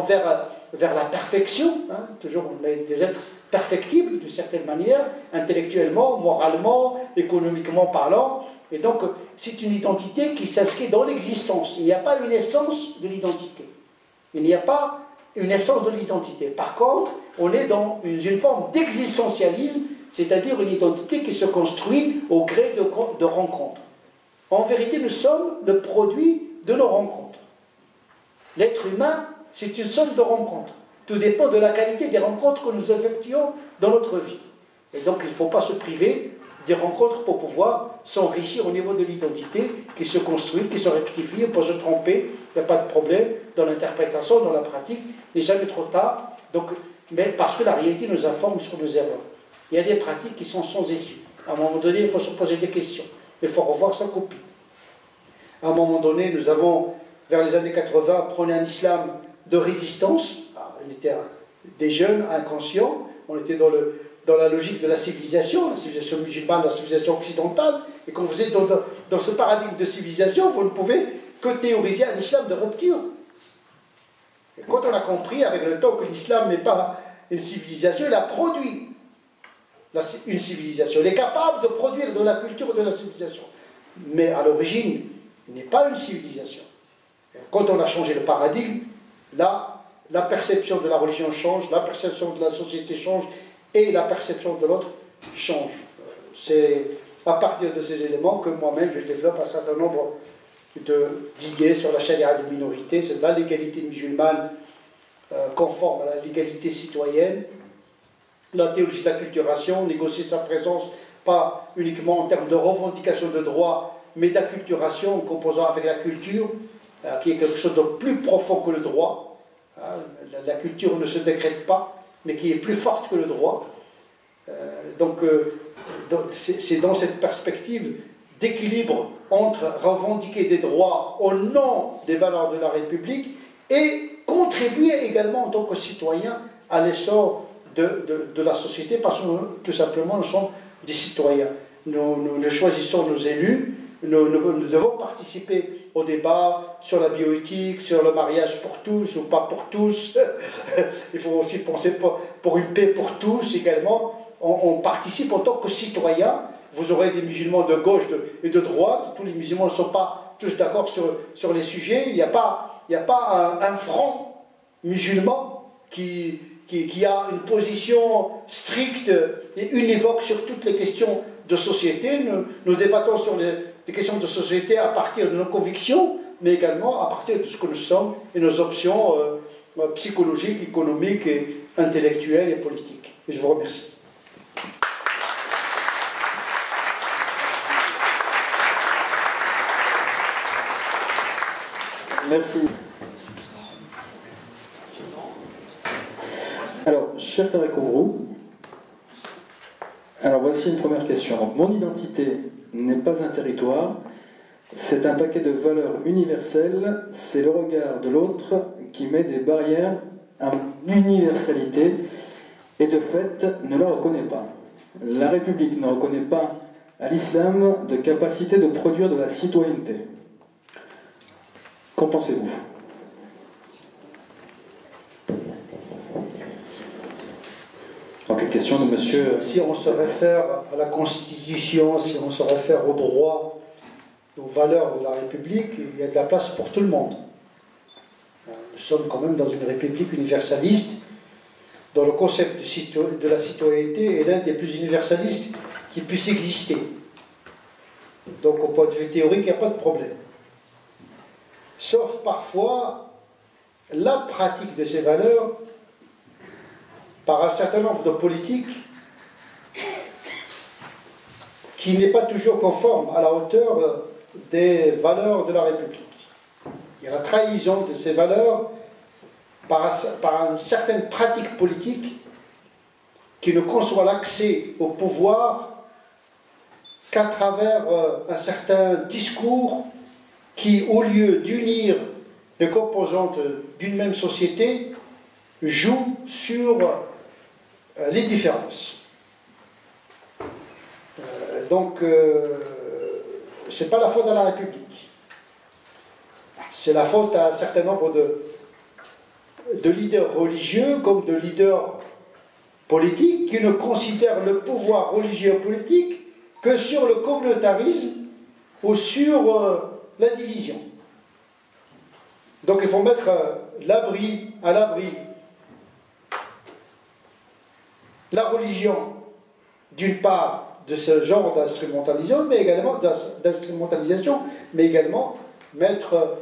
vers la perfection. Hein. Toujours, on est des êtres perfectibles d'une certaine manière, intellectuellement, moralement, économiquement parlant. Et donc c'est une identité qui s'inscrit dans l'existence. Il n'y a pas une essence de l'identité. Il n'y a pas une essence de l'identité. Par contre, on est dans une forme d'existentialisme, c'est-à-dire une identité qui se construit au gré de rencontres. En vérité, nous sommes le produit de nos rencontres. L'être humain, c'est une somme de rencontres. Tout dépend de la qualité des rencontres que nous effectuons dans notre vie. Et donc, il ne faut pas se priver des rencontres pour pouvoir s'enrichir au niveau de l'identité qui se construit, qui se rectifie. On peut se tromper, il n'y a pas de problème dans l'interprétation, dans la pratique. Il n'est jamais trop tard. Donc, mais parce que la réalité nous informe sur nos erreurs. Il y a des pratiques qui sont sans issue. À un moment donné, il faut se poser des questions. Il faut revoir sa copie. À un moment donné, nous avons, vers les années 80, prôné un islam de résistance. On était des jeunes inconscients. On était dans la logique de la civilisation musulmane, la civilisation occidentale. Et quand vous êtes dans ce paradigme de civilisation, vous ne pouvez que théoriser un islam de rupture. Et quand on a compris avec le temps que l'islam n'est pas une civilisation, il a produit une civilisation. Il est capable de produire de la culture de la civilisation. Mais à l'origine, il n'est pas une civilisation. Et quand on a changé le paradigme, là, la perception de la religion change, la perception de la société change, et la perception de l'autre change. C'est à partir de ces éléments que moi-même, je développe un certain nombre d'idées sur la charia de minorité. C'est la légalité musulmane conforme à la légalité citoyenne, la théologie de l'acculturation, négocier sa présence, pas uniquement en termes de revendication de droit, mais d'acculturation en composant avec la culture, qui est quelque chose de plus profond que le droit. La culture ne se décrète pas, mais qui est plus forte que le droit. Donc c'est dans cette perspective d'équilibre entre revendiquer des droits au nom des valeurs de la République et contribuer également en tant que citoyen à l'essor de la société, parce que tout simplement nous sommes des citoyens. Nous choisissons nos élus, nous devons participer au débat sur la bioéthique, sur le mariage pour tous ou pas pour tous. Il faut aussi penser pour une paix pour tous également. On participe en tant que citoyen. Vous aurez des musulmans de gauche et de droite. Tous les musulmans ne sont pas tous d'accord sur les sujets. Il n'y a pas un front musulman qui a une position stricte et univoque sur toutes les questions de société. Nous débattons sur des questions de société à partir de nos convictions, mais également à partir de ce que nous sommes et nos options psychologiques, économiques, et intellectuelles et politiques. Et je vous remercie. Merci. Alors, cher Tarek Ouvrou, alors voici une première question. Donc, mon identité n'est pas un territoire, c'est un paquet de valeurs universelles, c'est le regard de l'autre qui met des barrières à l'universalité et de fait ne la reconnaît pas. La République ne reconnaît pas à l'islam de capacité de produire de la citoyenneté. Qu'en pensez-vous ? Donc une question de monsieur... Si on se réfère à la Constitution, si on se réfère aux droits, aux valeurs de la République, il y a de la place pour tout le monde. Nous sommes quand même dans une République universaliste, dont le concept de la citoyenneté est l'un des plus universalistes qui puisse exister. Donc au point de vue théorique, il n'y a pas de problème. Sauf parfois la pratique de ces valeurs par un certain nombre de politiques qui n'est pas toujours conforme à la hauteur des valeurs de la République. Il y a la trahison de ces valeurs par une certaine pratique politique qui ne conçoit l'accès au pouvoir qu'à travers un certain discours qui, au lieu d'unir les composantes d'une même société, joue sur les différences. Donc, ce n'est pas la faute à la République. C'est la faute à un certain nombre de leaders religieux comme de leaders politiques qui ne considèrent le pouvoir religieux et politique que sur le communautarisme ou sur la division. Donc il faut mettre à l'abri la religion, d'une part, de ce genre d'instrumentalisation, mais également mettre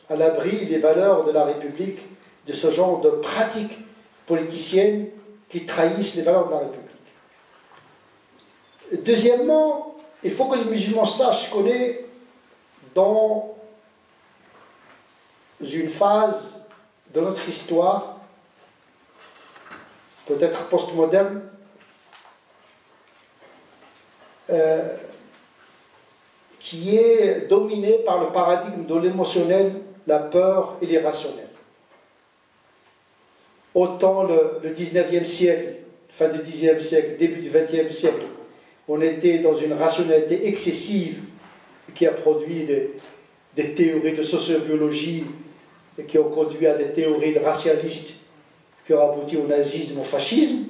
à l'abri les valeurs de la République, de ce genre de pratiques politiciennes qui trahissent les valeurs de la République. Deuxièmement, il faut que les musulmans sachent qu'on est dans une phase de notre histoire, peut-être postmoderne, qui est dominée par le paradigme de l'émotionnel, la peur et l'irrationnel. Autant le 19e siècle, fin du 10e siècle, début du 20e siècle, on était dans une rationalité excessive qui a produit des théories de sociobiologie et qui ont conduit à des théories de racialistes qui ont abouti au nazisme, au fascisme.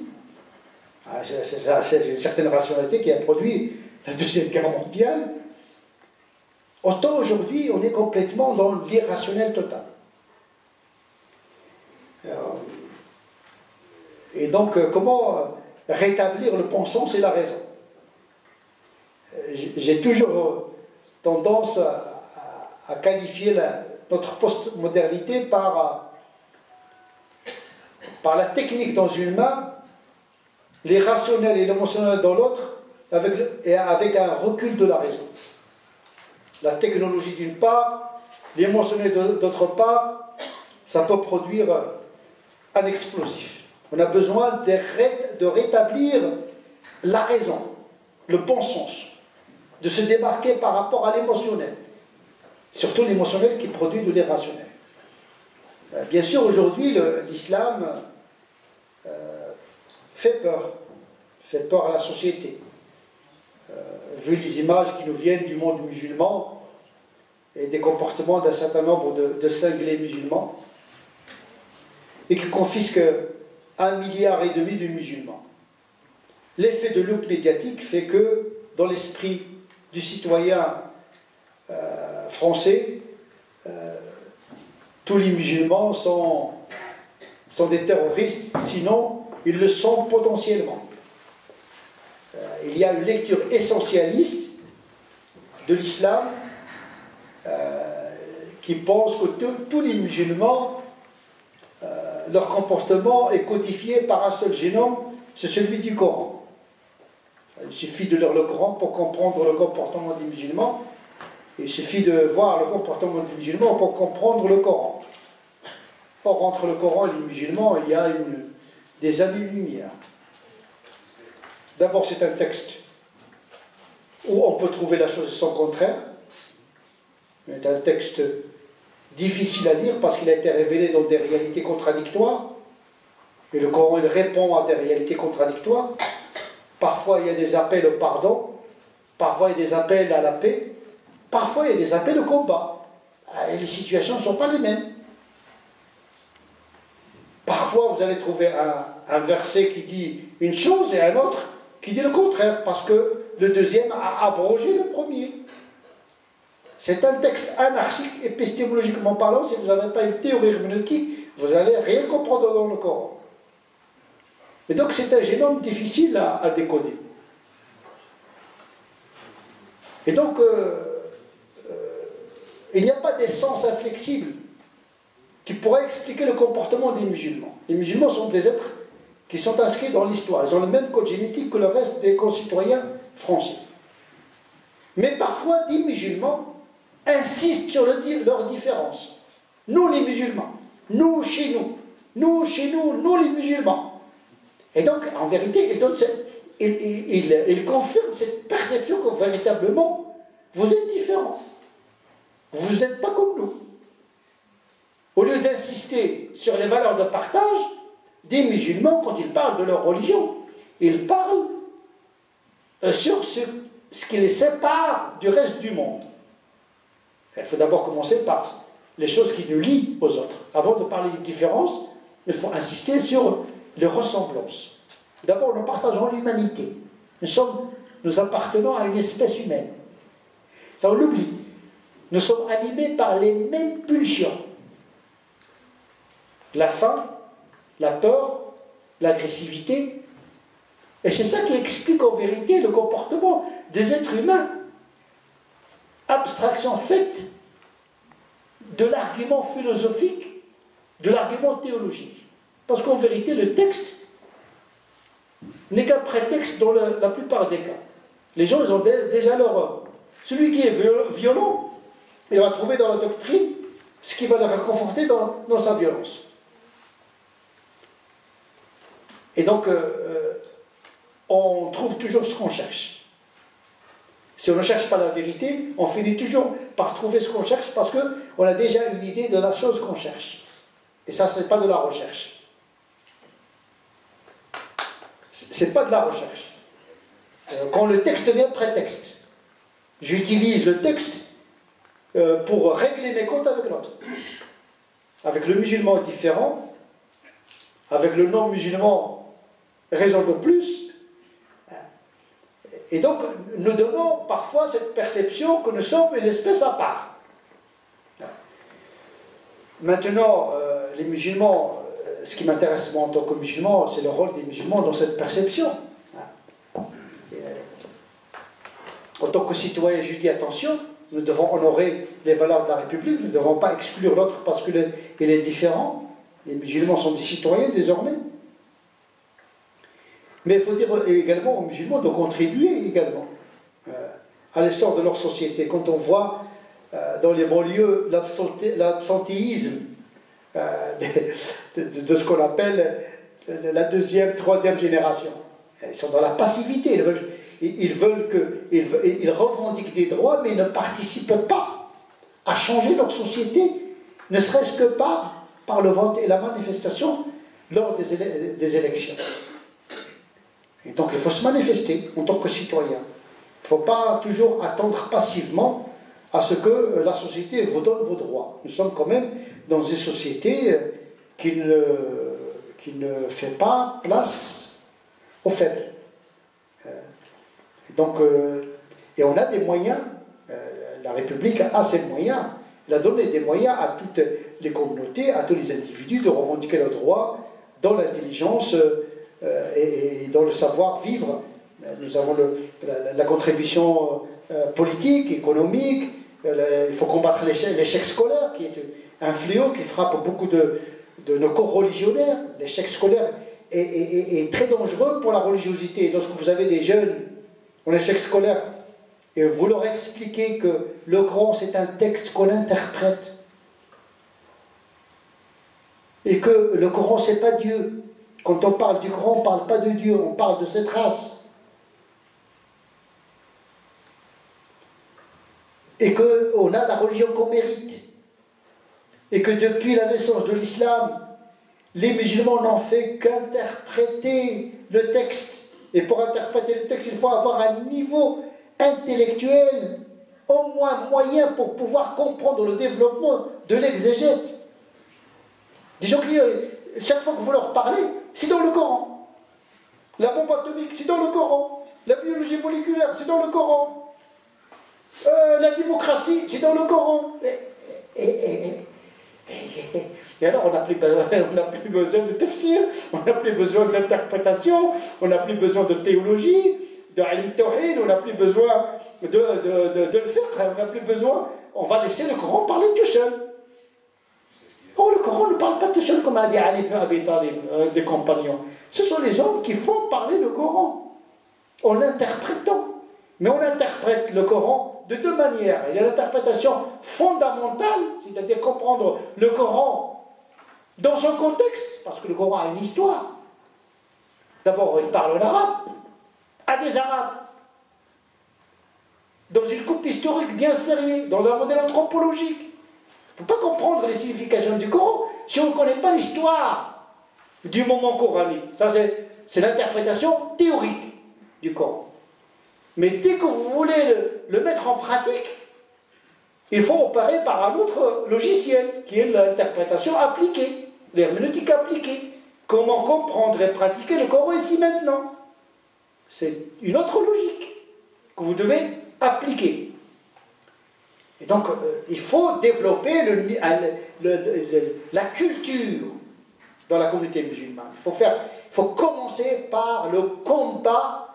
C'est une certaine rationalité qui a produit la Deuxième Guerre mondiale. Autant aujourd'hui, on est complètement dans l'irrationnel total. Et donc, comment rétablir le bon sens et la raison? J'ai toujours tendance à qualifier notre postmodernité par la technique dans une main, l'irrationnel et l'émotionnel dans l'autre, avec un recul de la raison. La technologie d'une part, l'émotionnel d'autre part, ça peut produire un explosif. On a besoin de rétablir la raison, le bon sens, de se démarquer par rapport à l'émotionnel, surtout l'émotionnel qui produit de l'irrationnel. Bien sûr, aujourd'hui, l'islam fait peur à la société. Vu les images qui nous viennent du monde musulman et des comportements d'un certain nombre de cinglés musulmans, et qui confisquent 1,5 milliard de musulmans. L'effet de loupe médiatique fait que, dans l'esprit du citoyen français, tous les musulmans sont des terroristes, sinon ils le sont potentiellement. Il y a une lecture essentialiste de l'islam qui pense que tous les musulmans, leur comportement est codifié par un seul génome, c'est celui du Coran. Il suffit de lire le Coran pour comprendre le comportement des musulmans. Il suffit de voir le comportement des musulmans pour comprendre le Coran. Or, entre le Coran et les musulmans, il y a des années-lumière. D'abord, c'est un texte où on peut trouver la chose et son contraire. C'est un texte difficile à lire parce qu'il a été révélé dans des réalités contradictoires. Et le Coran, il répond à des réalités contradictoires. Parfois, il y a des appels au pardon. Parfois, il y a des appels à la paix. Parfois, il y a des appels au combat. Et les situations ne sont pas les mêmes. Parfois, vous allez trouver un verset qui dit une chose et un autre qui dit le contraire, parce que le deuxième a abrogé le premier. C'est un texte anarchique, épistémologiquement parlant. Si vous n'avez pas une théorie herméneutique, vous n'allez rien comprendre dans le Coran. Et donc, c'est un génome difficile à décoder. Et donc, il n'y a pas d'essence inflexible qui pourrait expliquer le comportement des musulmans. Les musulmans sont des êtres qui sont inscrits dans l'histoire. Ils ont le même code génétique que le reste des concitoyens français. Mais parfois, des musulmans insistent sur leurs différences. Nous les musulmans, nous chez nous, nous chez nous, nous les musulmans. Et donc, en vérité, il confirme cette perception que véritablement, vous êtes différents. Vous n'êtes pas comme nous. Au lieu d'insister sur les valeurs de partage, des musulmans, quand ils parlent de leur religion, ils parlent sur ce qui les sépare du reste du monde. Il faut d'abord commencer par les choses qui nous lient aux autres. Avant de parler des différences, il faut insister sur les ressemblances. D'abord, nous partageons l'humanité. Nous appartenons à une espèce humaine. Ça, on l'oublie. Nous sommes animés par les mêmes pulsions. La faim, la peur, l'agressivité. Et c'est ça qui explique en vérité le comportement des êtres humains. Abstraction faite de l'argument philosophique, de l'argument théologique. Parce qu'en vérité, le texte n'est qu'un prétexte dans la plupart des cas. Les gens, ils ont déjà leur... Celui qui est violent, il va trouver dans la doctrine ce qui va le réconforter dans sa violence. Et donc, on trouve toujours ce qu'on cherche. Si on ne cherche pas la vérité, on finit toujours par trouver ce qu'on cherche parce qu'on a déjà une idée de la chose qu'on cherche. Et ça, ce n'est pas de la recherche. Ce n'est pas de la recherche. Quand le texte devient prétexte, j'utilise le texte pour régler mes comptes avec l'autre. Avec le musulman différent, avec le non-musulman raison de plus. Et donc, nous donnons parfois cette perception que nous sommes une espèce à part. Maintenant, les musulmans, ce qui m'intéresse moi en tant que musulman, c'est le rôle des musulmans dans cette perception. En tant que citoyen, je dis attention, nous devons honorer les valeurs de la République, nous ne devons pas exclure l'autre parce qu'il est différent. Les musulmans sont des citoyens désormais. Mais il faut dire également aux musulmans de contribuer également à l'essor de leur société. Quand on voit dans les banlieues l'absentéisme de ce qu'on appelle la deuxième, troisième génération, ils sont dans la passivité. Ils revendiquent des droits, mais ils ne participent pas à changer leur société, ne serait-ce que par le vote et la manifestation lors des élections. Et donc il faut se manifester en tant que citoyen. Il ne faut pas toujours attendre passivement à ce que la société vous donne vos droits. Nous sommes quand même dans une société qui ne fait pas place aux faibles. Et on a des moyens, la République a ses moyens, elle a donné des moyens à toutes les communautés, à tous les individus de revendiquer leurs droits dans l'intelligence et dans le savoir-vivre. Nous avons la contribution politique, économique, il faut combattre l'échec scolaire qui est un fléau qui frappe beaucoup de nos co-religionnaires. L'échec scolaire est très dangereux pour la religiosité. Lorsque vous avez des jeunes en échec scolaire et vous leur expliquez que le Coran c'est un texte qu'on interprète et que le Coran c'est pas Dieu. Quand on parle du Coran, on ne parle pas de Dieu, on parle de cette race. Et qu'on a la religion qu'on mérite. Et que depuis la naissance de l'islam, les musulmans n'ont fait qu'interpréter le texte. Et pour interpréter le texte, il faut avoir un niveau intellectuel au moins moyen pour pouvoir comprendre le développement de l'exégète. Des gens qui, chaque fois que vous leur parlez, c'est dans le Coran. La bombe atomique, c'est dans le Coran. La biologie moléculaire, c'est dans le Coran. La démocratie, c'est dans le Coran. Et alors, on n'a plus besoin de tafsir, on n'a plus besoin d'interprétation, on n'a plus besoin de théologie, de ilm tawhid, on n'a plus besoin de le faire, on n'a plus besoin, on va laisser le Coran parler tout seul. Oh, le Coran ne parle pas tout seul comme a dit Ali ibn Abi Talib, des compagnons. Ce sont les hommes qui font parler le Coran en l'interprétant. Mais on interprète le Coran de deux manières. Il y a l'interprétation fondamentale, c'est-à-dire comprendre le Coran dans son contexte, parce que le Coran a une histoire. D'abord, il parle en arabe, à des Arabes, dans une coupe historique bien serrée, dans un modèle anthropologique. On ne peut pas comprendre les significations du Coran si on ne connaît pas l'histoire du moment coranique. Ça, c'est l'interprétation théorique du Coran. Mais dès que vous voulez le mettre en pratique, il faut opérer par un autre logiciel, qui est l'interprétation appliquée, l'herméneutique appliquée. Comment comprendre et pratiquer le Coran ici maintenant? C'est une autre logique que vous devez appliquer. Et donc, il faut développer la culture dans la communauté musulmane. Il faut commencer par le combat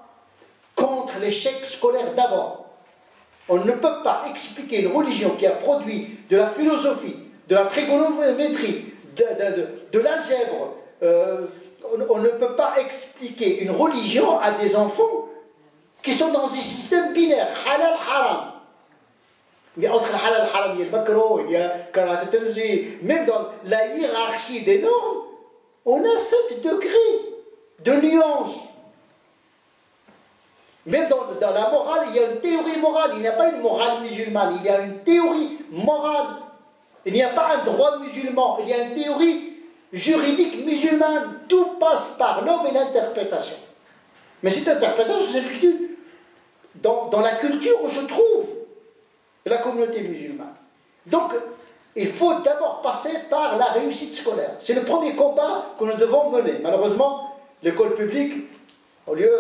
contre l'échec scolaire d'abord. On ne peut pas expliquer une religion qui a produit de la philosophie, de la trigonométrie, de l'algèbre. On ne peut pas expliquer une religion à des enfants qui sont dans un système binaire, halal-haram. Il y a entre le halal-haram, il y a le makro, il y a karat tanzih. Même dans la hiérarchie des normes, on a 7 degrés de nuance. Même dans la morale, il y a une théorie morale. Il n'y a pas une morale musulmane, il y a une théorie morale. Il n'y a pas un droit musulman, il y a une théorie juridique musulmane. Tout passe par l'homme et l'interprétation. Mais cette interprétation s'effectue dans la culture où se trouve la communauté musulmane. Donc, il faut d'abord passer par la réussite scolaire. C'est le premier combat que nous devons mener. Malheureusement, l'école publique, au lieu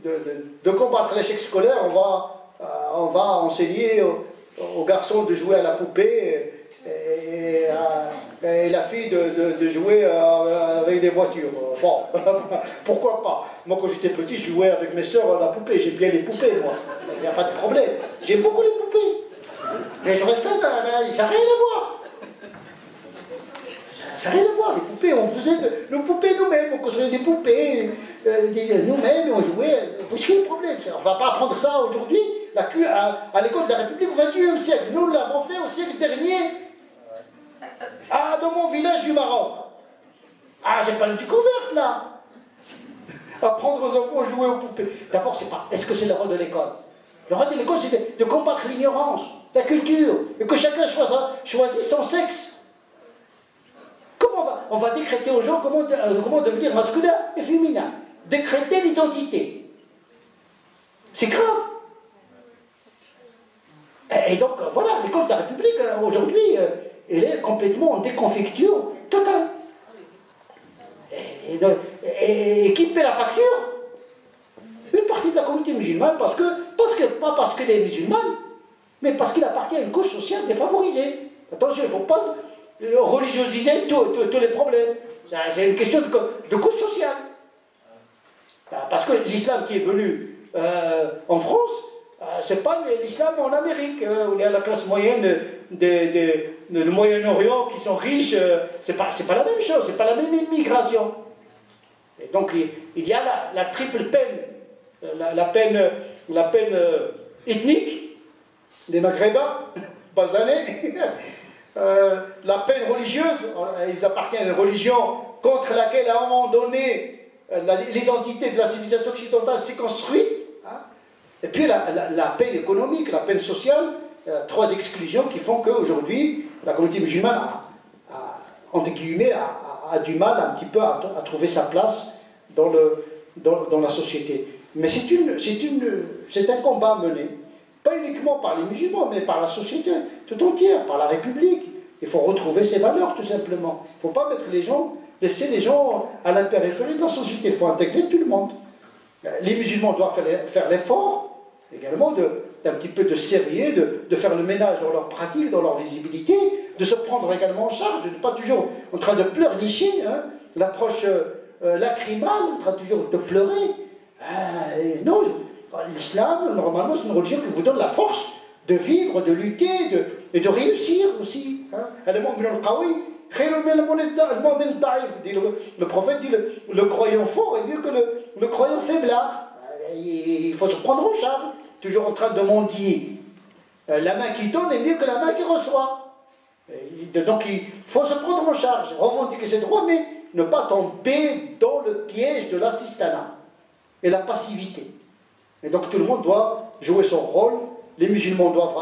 de combattre l'échec scolaire, on va enseigner aux garçons de jouer à la poupée et la fille de jouer avec des voitures. Bon, pourquoi pas? Moi, quand j'étais petit, je jouais avec mes soeurs à la poupée. J'aime bien les poupées, moi. Il n'y a pas de problème. J'aime beaucoup les poupées. Mais je restais là, ça n'a rien à voir. Ça n'a rien à voir. Les poupées, on faisait nos poupées nous-mêmes. On construisait des poupées nous-mêmes, on jouait. Qu'est-ce qu'il y a le problème? On ne va pas apprendre ça aujourd'hui à l'école de la République au XXIe siècle. Nous l'avons fait au siècle dernier dans mon village du Maroc. Ah, c'est pas une découverte là. Apprendre aux enfants à jouer aux poupées. D'abord, c'est pas. Est-ce que c'est le rôle de l'école? Le rôle de l'école, c'est de combattre l'ignorance, la culture, et que chacun choisisse son sexe. Comment on va décréter aux gens comment devenir masculin et féminin? Décréter l'identité. C'est grave. Et donc, voilà, l'école de la République, aujourd'hui, elle est complètement en déconfiture totale. Et qui paie la facture? Une partie de la communauté musulmane, pas parce qu'elle est musulmane, mais parce qu'il appartient à une couche sociale défavorisée. Attention, il ne faut pas religiosiser tous les problèmes. C'est une question de couche sociale. Parce que l'islam qui est venu en France, c'est pas l'islam en Amérique, où il y a la classe moyenne du Moyen-Orient qui sont riches. C'est pas la même chose, c'est pas la même immigration. Et donc il y a la triple peine, la peine ethnique des Maghrébins, basanés, la peine religieuse, ils appartiennent à une religion contre laquelle à un moment donné l'identité de la civilisation occidentale s'est construite, hein. Et puis la peine économique, la peine sociale, 3 exclusions qui font qu'aujourd'hui la communauté musulmane entre guillemets, a du mal un petit peu à trouver sa place dans la société. Mais c'est un combat mené, pas uniquement par les musulmans, mais par la société tout entière, par la République. Il faut retrouver ses valeurs, tout simplement. Il ne faut pas laisser les gens à la périphérie de la société. Il faut intégrer tout le monde. Les musulmans doivent faire l'effort, également, d'un petit peu de sérieux, de faire le ménage dans leur pratique, dans leur visibilité, de se prendre également en charge, de ne pas toujours en train de pleurnicher, hein, l'approche lacrymale, en train toujours de pleurer. Non, l'islam, normalement, c'est une religion qui vous donne la force de vivre, de lutter et de réussir aussi. Le prophète dit le croyant fort est mieux que le croyant faiblard. Il faut se prendre en charge. toujours en train de mendier. La main qui donne est mieux que la main qui reçoit. Donc il faut se prendre en charge, revendiquer ses droits, mais ne pas tomber dans le piège de l'assistanat et la passivité. Et donc tout le monde doit jouer son rôle. Les musulmans doivent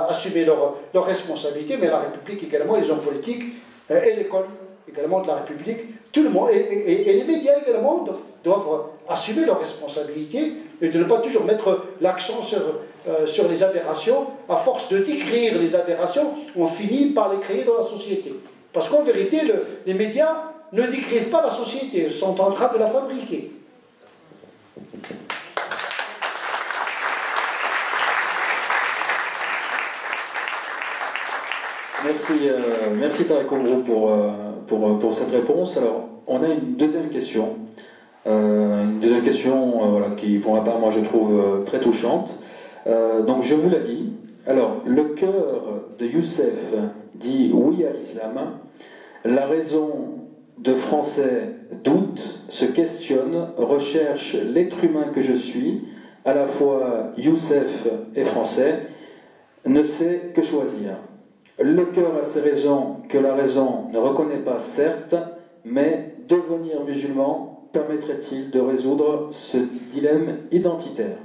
assumer leurs responsabilités, mais la République également, les hommes politiques et l'école également de la République, tout le monde, et les médias également doivent assumer leurs responsabilités et de ne pas toujours mettre l'accent sur les aberrations. À force de décrire les aberrations, on finit par les créer dans la société. Parce qu'en vérité, les médias ne décrivent pas la société, ils sont en train de la fabriquer. Merci Tariq Omrou pour cette réponse. Alors, on a une deuxième question. Voilà, qui, pour ma part, moi, je trouve très touchante. Donc, je vous la lis. Alors, le cœur de Youssef dit oui à l'islam. La raison de français doute, se questionne, recherche l'être humain que je suis, à la fois Youssef et français, ne sait que choisir. Le cœur a ses raisons que la raison ne reconnaît pas, certes, mais devenir musulman permettrait-il de résoudre ce dilemme identitaire?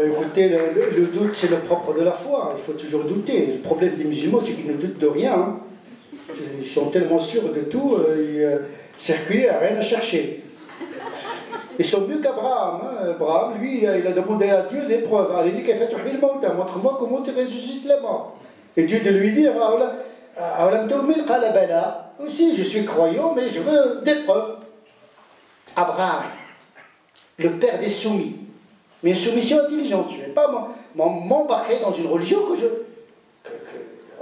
Écoutez, le doute, c'est le propre de la foi. Il faut toujours douter. Le problème des musulmans, c'est qu'ils ne doutent de rien. Hein. Ils sont tellement sûrs de tout, circuler à rien à chercher. Ils sont mieux qu'Abraham. Hein. Abraham, lui, il a demandé à Dieu l'épreuve. Montre-moi comment tu ressuscites les morts. Et Dieu de lui dire, aussi, je suis croyant, mais je veux des preuves. Abraham, le père des soumis. Mais une soumission intelligente. Je ne vais pas m'embarquer dans une religion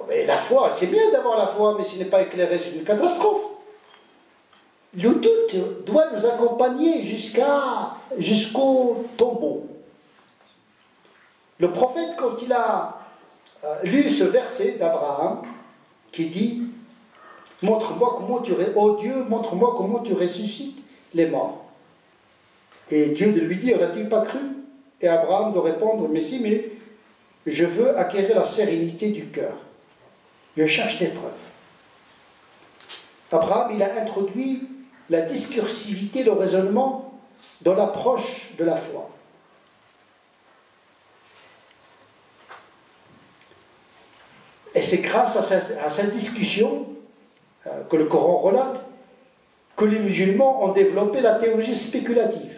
mais la foi, c'est bien d'avoir la foi, mais si n'est pas éclairé, c'est une catastrophe. Le doute doit nous accompagner jusqu'au tombeau. Le prophète, quand il a lu ce verset d'Abraham, qui dit « Montre-moi comment oh Dieu, montre-moi comment tu ressuscites les morts. » Et Dieu de lui dire « N'as-tu pas cru ?» Et Abraham de répondre « Mais si, mais je veux acquérir la sérénité du cœur. Je cherche des preuves. » Abraham, il a introduit la discursivité, le raisonnement dans l'approche de la foi. Et c'est grâce à cette discussion que le Coran relate que les musulmans ont développé la théologie spéculative.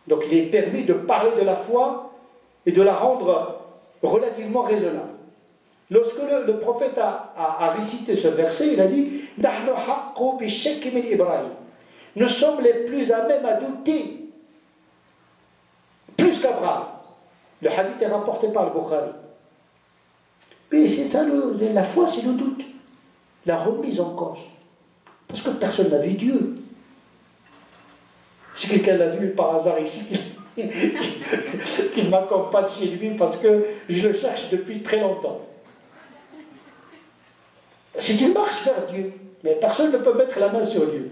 Donc il est permis de parler de la foi et de la rendre relativement raisonnable. Lorsque le prophète a récité ce verset, il a dit « Nous sommes les plus à même à douter, plus qu'Abraham. » Le hadith est rapporté par le Bukhari. Mais c'est ça, la foi, c'est le doute, la remise en cause. Parce que personne n'a vu Dieu. Si quelqu'un l'a vu par hasard ici, qu'il m'accompagne chez lui parce que je le cherche depuis très longtemps. C'est une marche vers Dieu, mais personne ne peut mettre la main sur Dieu.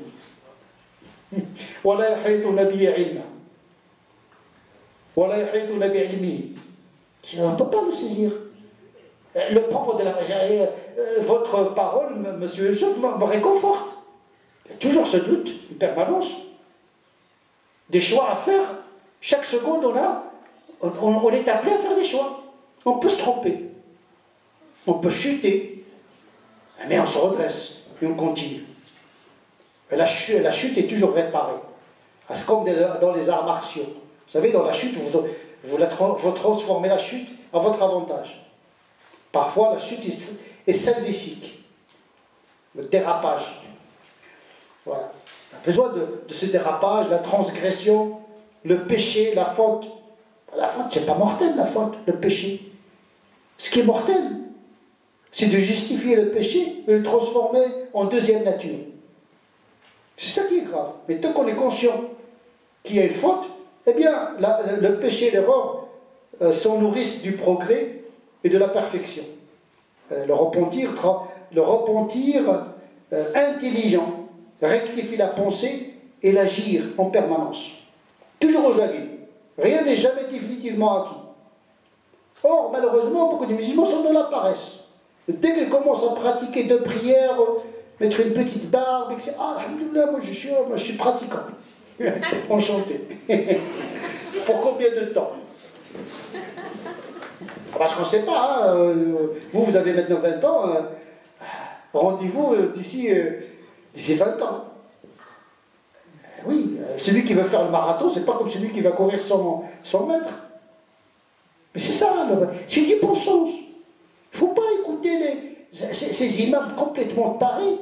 On ne peut pas le saisir. Le propre de la votre parole, monsieur Youssef, me réconforte. Il y a toujours ce doute, une permanence. Des choix à faire. Chaque seconde, on est appelé à faire des choix. On peut se tromper. On peut chuter. Mais on se redresse et on continue. Et la chute est toujours réparée. Comme dans les arts martiaux. Vous savez, dans la chute, vous transformez la chute à votre avantage. Parfois, la chute est salvifique. Le dérapage. Voilà. On a besoin de ce dérapage, la transgression, le péché, la faute. La faute, c'est pas mortel, la faute, le péché. Ce qui est mortel, c'est de justifier le péché et le transformer en deuxième nature. C'est ça qui est grave. Mais tant qu'on est conscient qu'il y a une faute, eh bien, le péché et l'erreur s'en nourrissent du progrès et de la perfection. Le repentir intelligent rectifie la pensée et l'agir en permanence. toujours aux aguets. Rien n'est jamais définitivement acquis. Or, malheureusement, beaucoup de musulmans sont dans la paresse. Dès qu'ils commencent à pratiquer deux prières, mettre une petite barbe, etc. Ah, alhamdoulilah, moi je suis pratiquant. Enchanté. Pour combien de temps? Parce qu'on ne sait pas. Hein, vous avez maintenant 20 ans. Rendez-vous d'ici 20 ans. Oui, celui qui veut faire le marathon, c'est pas comme celui qui va courir 100 mètres. Mais c'est ça, c'est du bon sens. Il ne faut pas écouter ces imams complètement tarés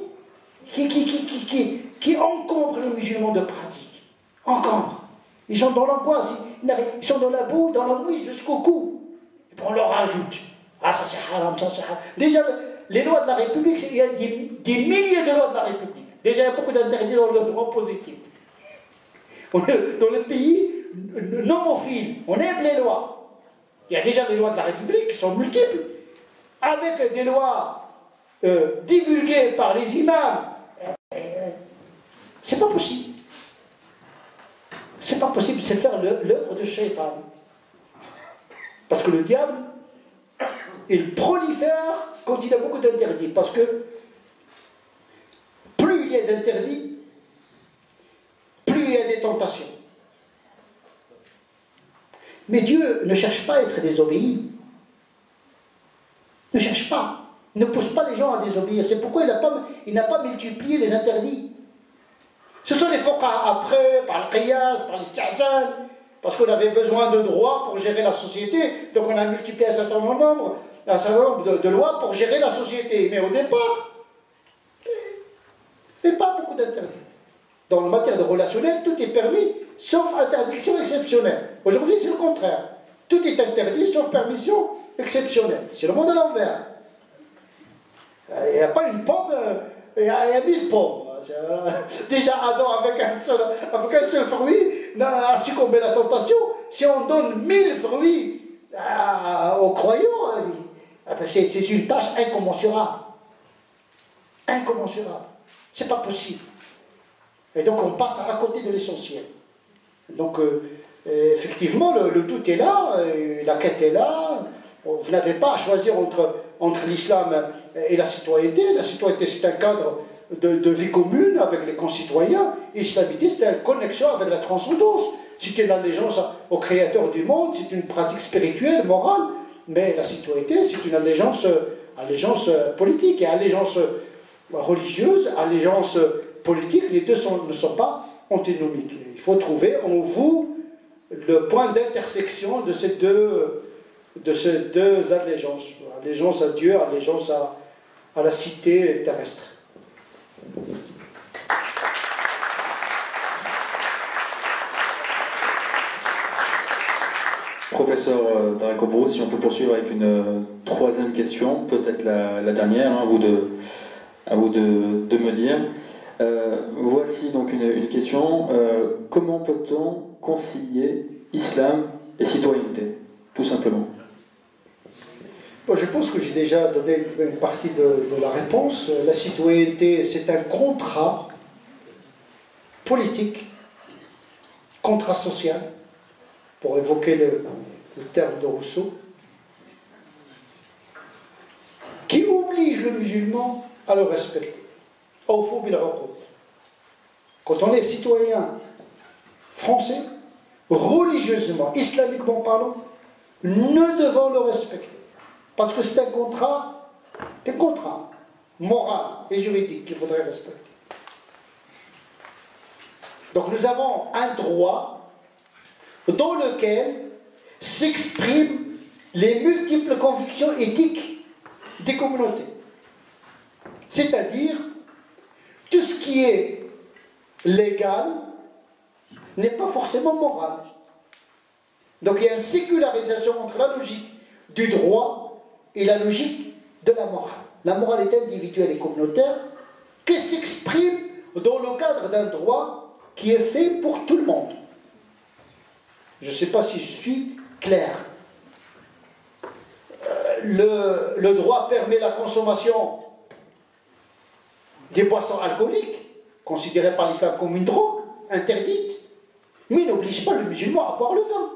qui encombrent les musulmans de pratique. Encombrent. Ils sont dans l'angoisse, ils sont dans la boue, dans l'ennui jusqu'au cou. Et puis on leur rajoute. Ah, ça c'est haram, ça c'est haram. Déjà, les lois de la République, il y a des milliers de lois de la République. Déjà, il y a beaucoup d'interdits dans le droit positif. Dans les pays nomophiles, on aime les lois. Il y a déjà les lois de la République qui sont multiples. Avec des lois divulguées par les imams, c'est pas possible. C'est pas possible, c'est faire l'œuvre de Shaitan. Parce que le diable, il prolifère quand il a beaucoup d'interdits. Parce que plus il y a d'interdits, plus il y a des tentations. Mais Dieu ne cherche pas à être désobéi. Ne cherche pas. Ne pousse pas les gens à désobéir. C'est pourquoi il n'a pas multiplié les interdits. Ce sont les foqaha après, par le qiyas, par l'istihsan, parce qu'on avait besoin de droits pour gérer la société, donc on a multiplié un certain nombre de lois pour gérer la société. Mais au départ, il n'y a pas beaucoup d'interdits. Dans la matière de relationnel, tout est permis, sauf interdiction exceptionnelle. Aujourd'hui, c'est le contraire. Tout est interdit, sauf permission exceptionnelle. C'est le monde à l'envers. Il n'y a pas une pomme, il y a 1000 pommes. Déjà, Adam, avec un seul fruit, a succombé à la tentation. Si on donne 1000 fruits aux croyants, c'est une tâche incommensurable. Incommensurable. C'est pas possible. Et donc, on passe à côté de l'essentiel. Donc, effectivement, le tout est là, la quête est là. Vous n'avez pas à choisir entre l'islam et la citoyenneté. La citoyenneté, c'est un cadre de vie commune avec les concitoyens. Et l'islamité, c'est une connexion avec la transcendance. C'est une allégeance au créateur du monde, c'est une pratique spirituelle, morale. Mais la citoyenneté, c'est une allégeance politique. Et allégeance religieuse, allégeance politique, les deux ne sont pas antinomiques. Il faut trouver en vous le point d'intersection de ces deux allégeances. Allégeance à Dieu, allégeance à la cité terrestre. Professeur Darakobo, si on peut poursuivre avec une troisième question, peut-être la dernière, hein, à vous de me dire. Voici donc une question. Comment peut-on concilier islam et citoyenneté, tout simplement? Bon, je pense que j'ai déjà donné une partie de la réponse. La citoyenneté, c'est un contrat politique, contrat social, pour évoquer le terme de Rousseau, qui oblige le musulman à le respecter. Quand on est citoyen français, religieusement, islamiquement parlant, nous devons le respecter. Parce que c'est un contrat moral et juridique qu'il faudrait respecter. Donc nous avons un droit dans lequel s'expriment les multiples convictions éthiques des communautés. C'est-à-dire, tout ce qui est légal n'est pas forcément moral. Donc il y a une sécularisation entre la logique du droit et la logique de la morale. La morale est individuelle et communautaire qui s'exprime dans le cadre d'un droit qui est fait pour tout le monde. Je ne sais pas si je suis clair. Le droit permet la consommation des boissons alcooliques, considérées par l'islam comme une drogue, interdite. mais il n'oblige pas le musulman à boire le vin.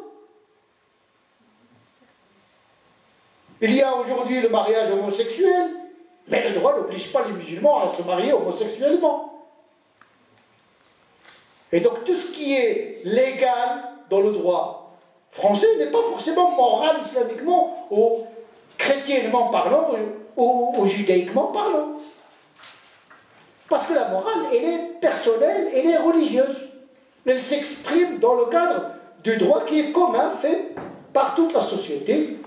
Il y a aujourd'hui le mariage homosexuel, mais le droit n'oblige pas les musulmans à se marier homosexuellement. Et donc tout ce qui est légal dans le droit français n'est pas forcément moral islamiquement ou chrétiennement parlant ou judaïquement parlant. Parce que la morale, elle est personnelle, elle est religieuse. Elle s'exprime dans le cadre du droit qui est commun, fait par toute la société.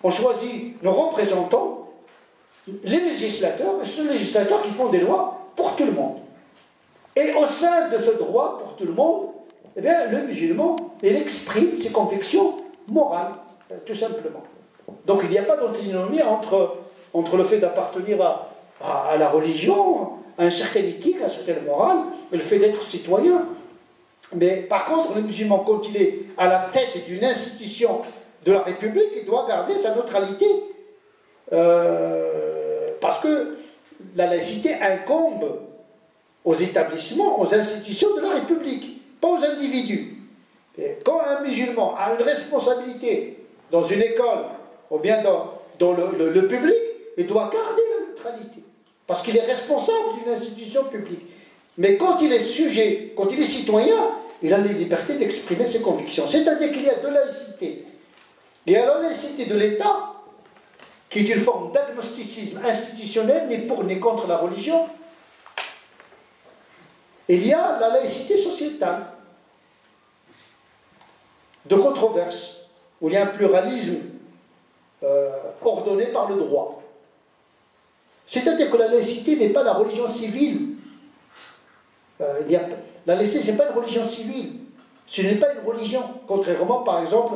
On choisit nos représentants, les législateurs, et ce sont les législateurs qui font des lois pour tout le monde. Et au sein de ce droit pour tout le monde, eh bien, le musulman, il exprime ses convictions morales, tout simplement. Donc il n'y a pas d'antinomie entre le fait d'appartenir à la religion, à une certaine éthique, à une certaine morale, et le fait d'être citoyen. Mais par contre, le musulman, quand il est à la tête d'une institution de la République, il doit garder sa neutralité. Parce que la laïcité incombe aux établissements, aux institutions de la République, pas aux individus. Et quand un musulman a une responsabilité dans une école, ou bien dans le public, il doit garder la neutralité. Parce qu'il est responsable d'une institution publique. Mais quand il est sujet, quand il est citoyen, il a la liberté d'exprimer ses convictions. C'est-à-dire qu'il y a deux laïcités. Il y a la laïcité de l'État, qui est une forme d'agnosticisme institutionnel, ni pour ni contre la religion. Il y a la laïcité sociétale, de controverse, où il y a un pluralisme ordonné par le droit. C'est-à-dire que la laïcité n'est pas la religion civile. La laïcité, ce n'est pas une religion civile. Ce n'est pas une religion, contrairement, par exemple,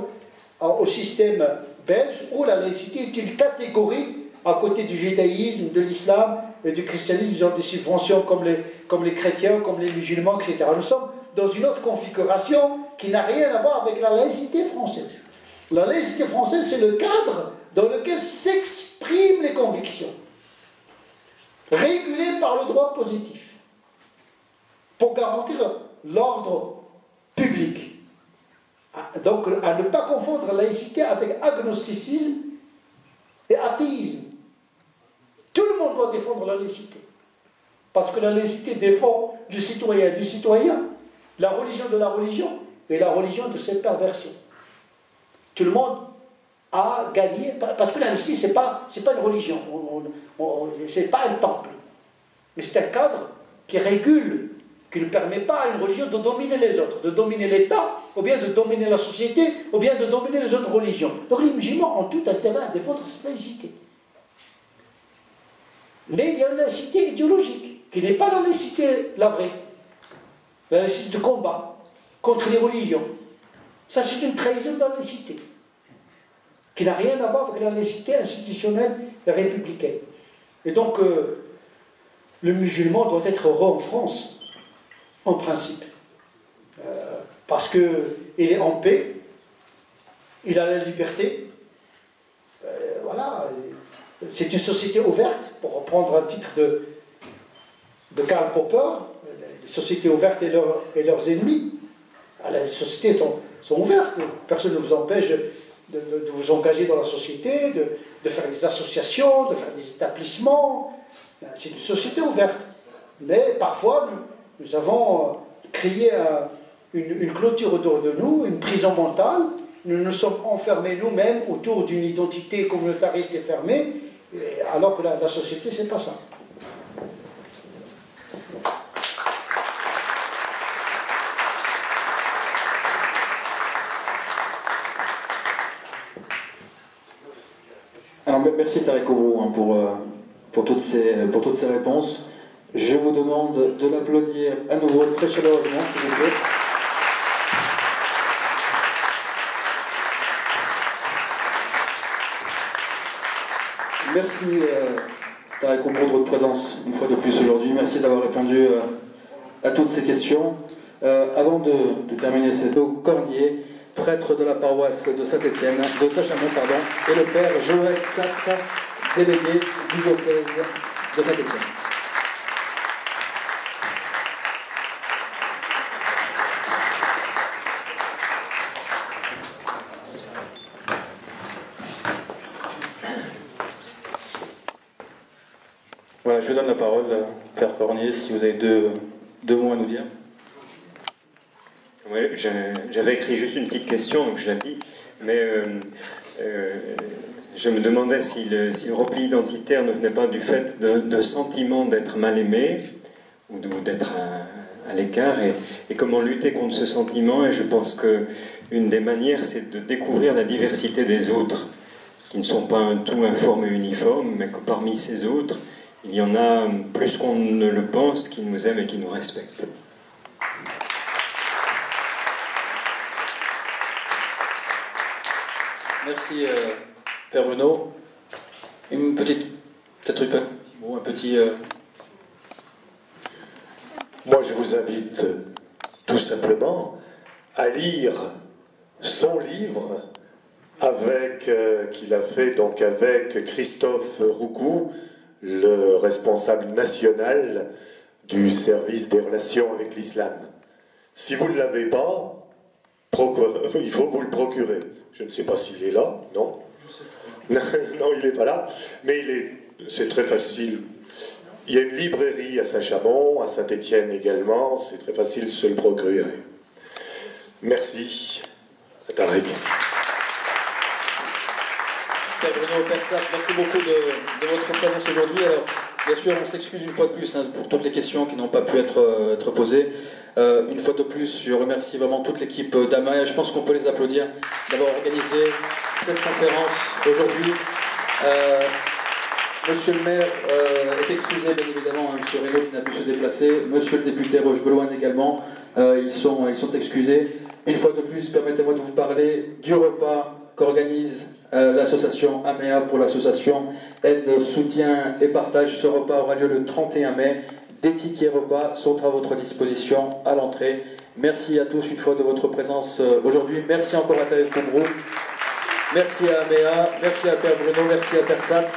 au système belge, où la laïcité est une catégorie à côté du judaïsme, de l'islam et du christianisme. Ils ont des subventions comme les chrétiens, comme les musulmans, etc. Nous sommes dans une autre configuration qui n'a rien à voir avec la laïcité française. La laïcité française, c'est le cadre dans lequel s'expriment les convictions, régulées par le droit positif, pour garantir l'ordre public. Donc, à ne pas confondre laïcité avec agnosticisme et athéisme. Tout le monde doit défendre la laïcité. Parce que la laïcité défend le citoyen du citoyen, la religion de la religion et la religion de ses perversions. Tout le monde a gagné, parce que la laïcité, ce n'est pas une religion, ce n'est pas un temple, mais c'est un cadre qui régule, qui ne permet pas à une religion de dominer les autres, de dominer l'État, ou bien de dominer la société, ou bien de dominer les autres religions. Donc les musulmans ont tout intérêt à défendre cette laïcité. Mais il y a une laïcité idéologique, qui n'est pas la laïcité, la vraie. La laïcité de combat contre les religions. Ça, c'est une trahison de la laïcité, qui n'a rien à voir avec la laïcité institutionnelle et républicaine. Et donc, le musulman doit être heureux en France, en principe. Parce qu'il est en paix, il a la liberté. Voilà. C'est une société ouverte, pour reprendre un titre de Karl Popper, les sociétés ouvertes et leurs ennemis. Les sociétés sont ouvertes, personne ne vous empêche de vous engager dans la société, de faire des associations, de faire des établissements. C'est une société ouverte. Mais parfois, nous avons créé une clôture autour de nous, une prison mentale. Nous nous sommes enfermés nous-mêmes autour d'une identité communautariste et fermée, alors que la société, c'est pas ça. Alors, merci Tariq Oubrou pour toutes ces réponses. Je vous demande de l'applaudir à nouveau très chaleureusement, s'il vous plaît. Merci Tariq Oubrou de votre présence une fois de plus aujourd'hui. Merci d'avoir répondu à toutes ces questions. Avant de terminer, c'est au Cornier, prêtre de la paroisse de Saint-Étienne, de Saint-Chamond, et le père Joël Sacre, délégué du diocèse de Saint-Étienne. Voilà, je vous donne la parole, Père Cornier, si vous avez deux mots à nous dire. Oui, j'avais écrit juste une petite question, donc je la dis, mais je me demandais si le repli identitaire ne venait pas du fait de sentiment d'être mal aimé ou d'être à l'écart, et comment lutter contre ce sentiment. Et je pense qu'une des manières, c'est de découvrir la diversité des autres, qui ne sont pas un tout informe et uniforme, mais que parmi ces autres, il y en a plus qu'on ne le pense, qui nous aiment et qui nous respectent. Merci, Père Bruno. Peut-être un petit mot, un petit... Moi, je vous invite tout simplement à lire son livre qu'il a fait donc avec Christophe Roucou, le responsable national du service des relations avec l'islam. Si vous ne l'avez pas, il faut vous le procurer. Je ne sais pas s'il est là, non? Non, il n'est pas là, mais c'est très facile. Il y a une librairie à Saint-Chamond, à Saint-Étienne également, c'est très facile de se le procurer. Merci. Tariq. Père Bruno, Père Sartre, merci beaucoup de votre présence aujourd'hui. Alors, bien sûr, on s'excuse une fois de plus pour toutes les questions qui n'ont pas pu être posées. Une fois de plus, je remercie vraiment toute l'équipe d'AMA et je pense qu'on peut les applaudir d'avoir organisé cette conférence aujourd'hui. Monsieur le maire est excusé, bien évidemment, Monsieur Reynaud qui n'a pu se déplacer. Monsieur le député Roche-Beloin également, ils sont excusés. Une fois de plus, permettez-moi de vous parler du repas qu'organise l'association AMEA pour l'association Aide, Soutien et Partage. Ce repas aura lieu le 31 mai. Des tickets repas sont à votre disposition à l'entrée. Merci à tous une fois de votre présence aujourd'hui. Merci encore à Tariq Koubrou. Merci à AMEA, merci à Père Bruno, merci à Père Sartre.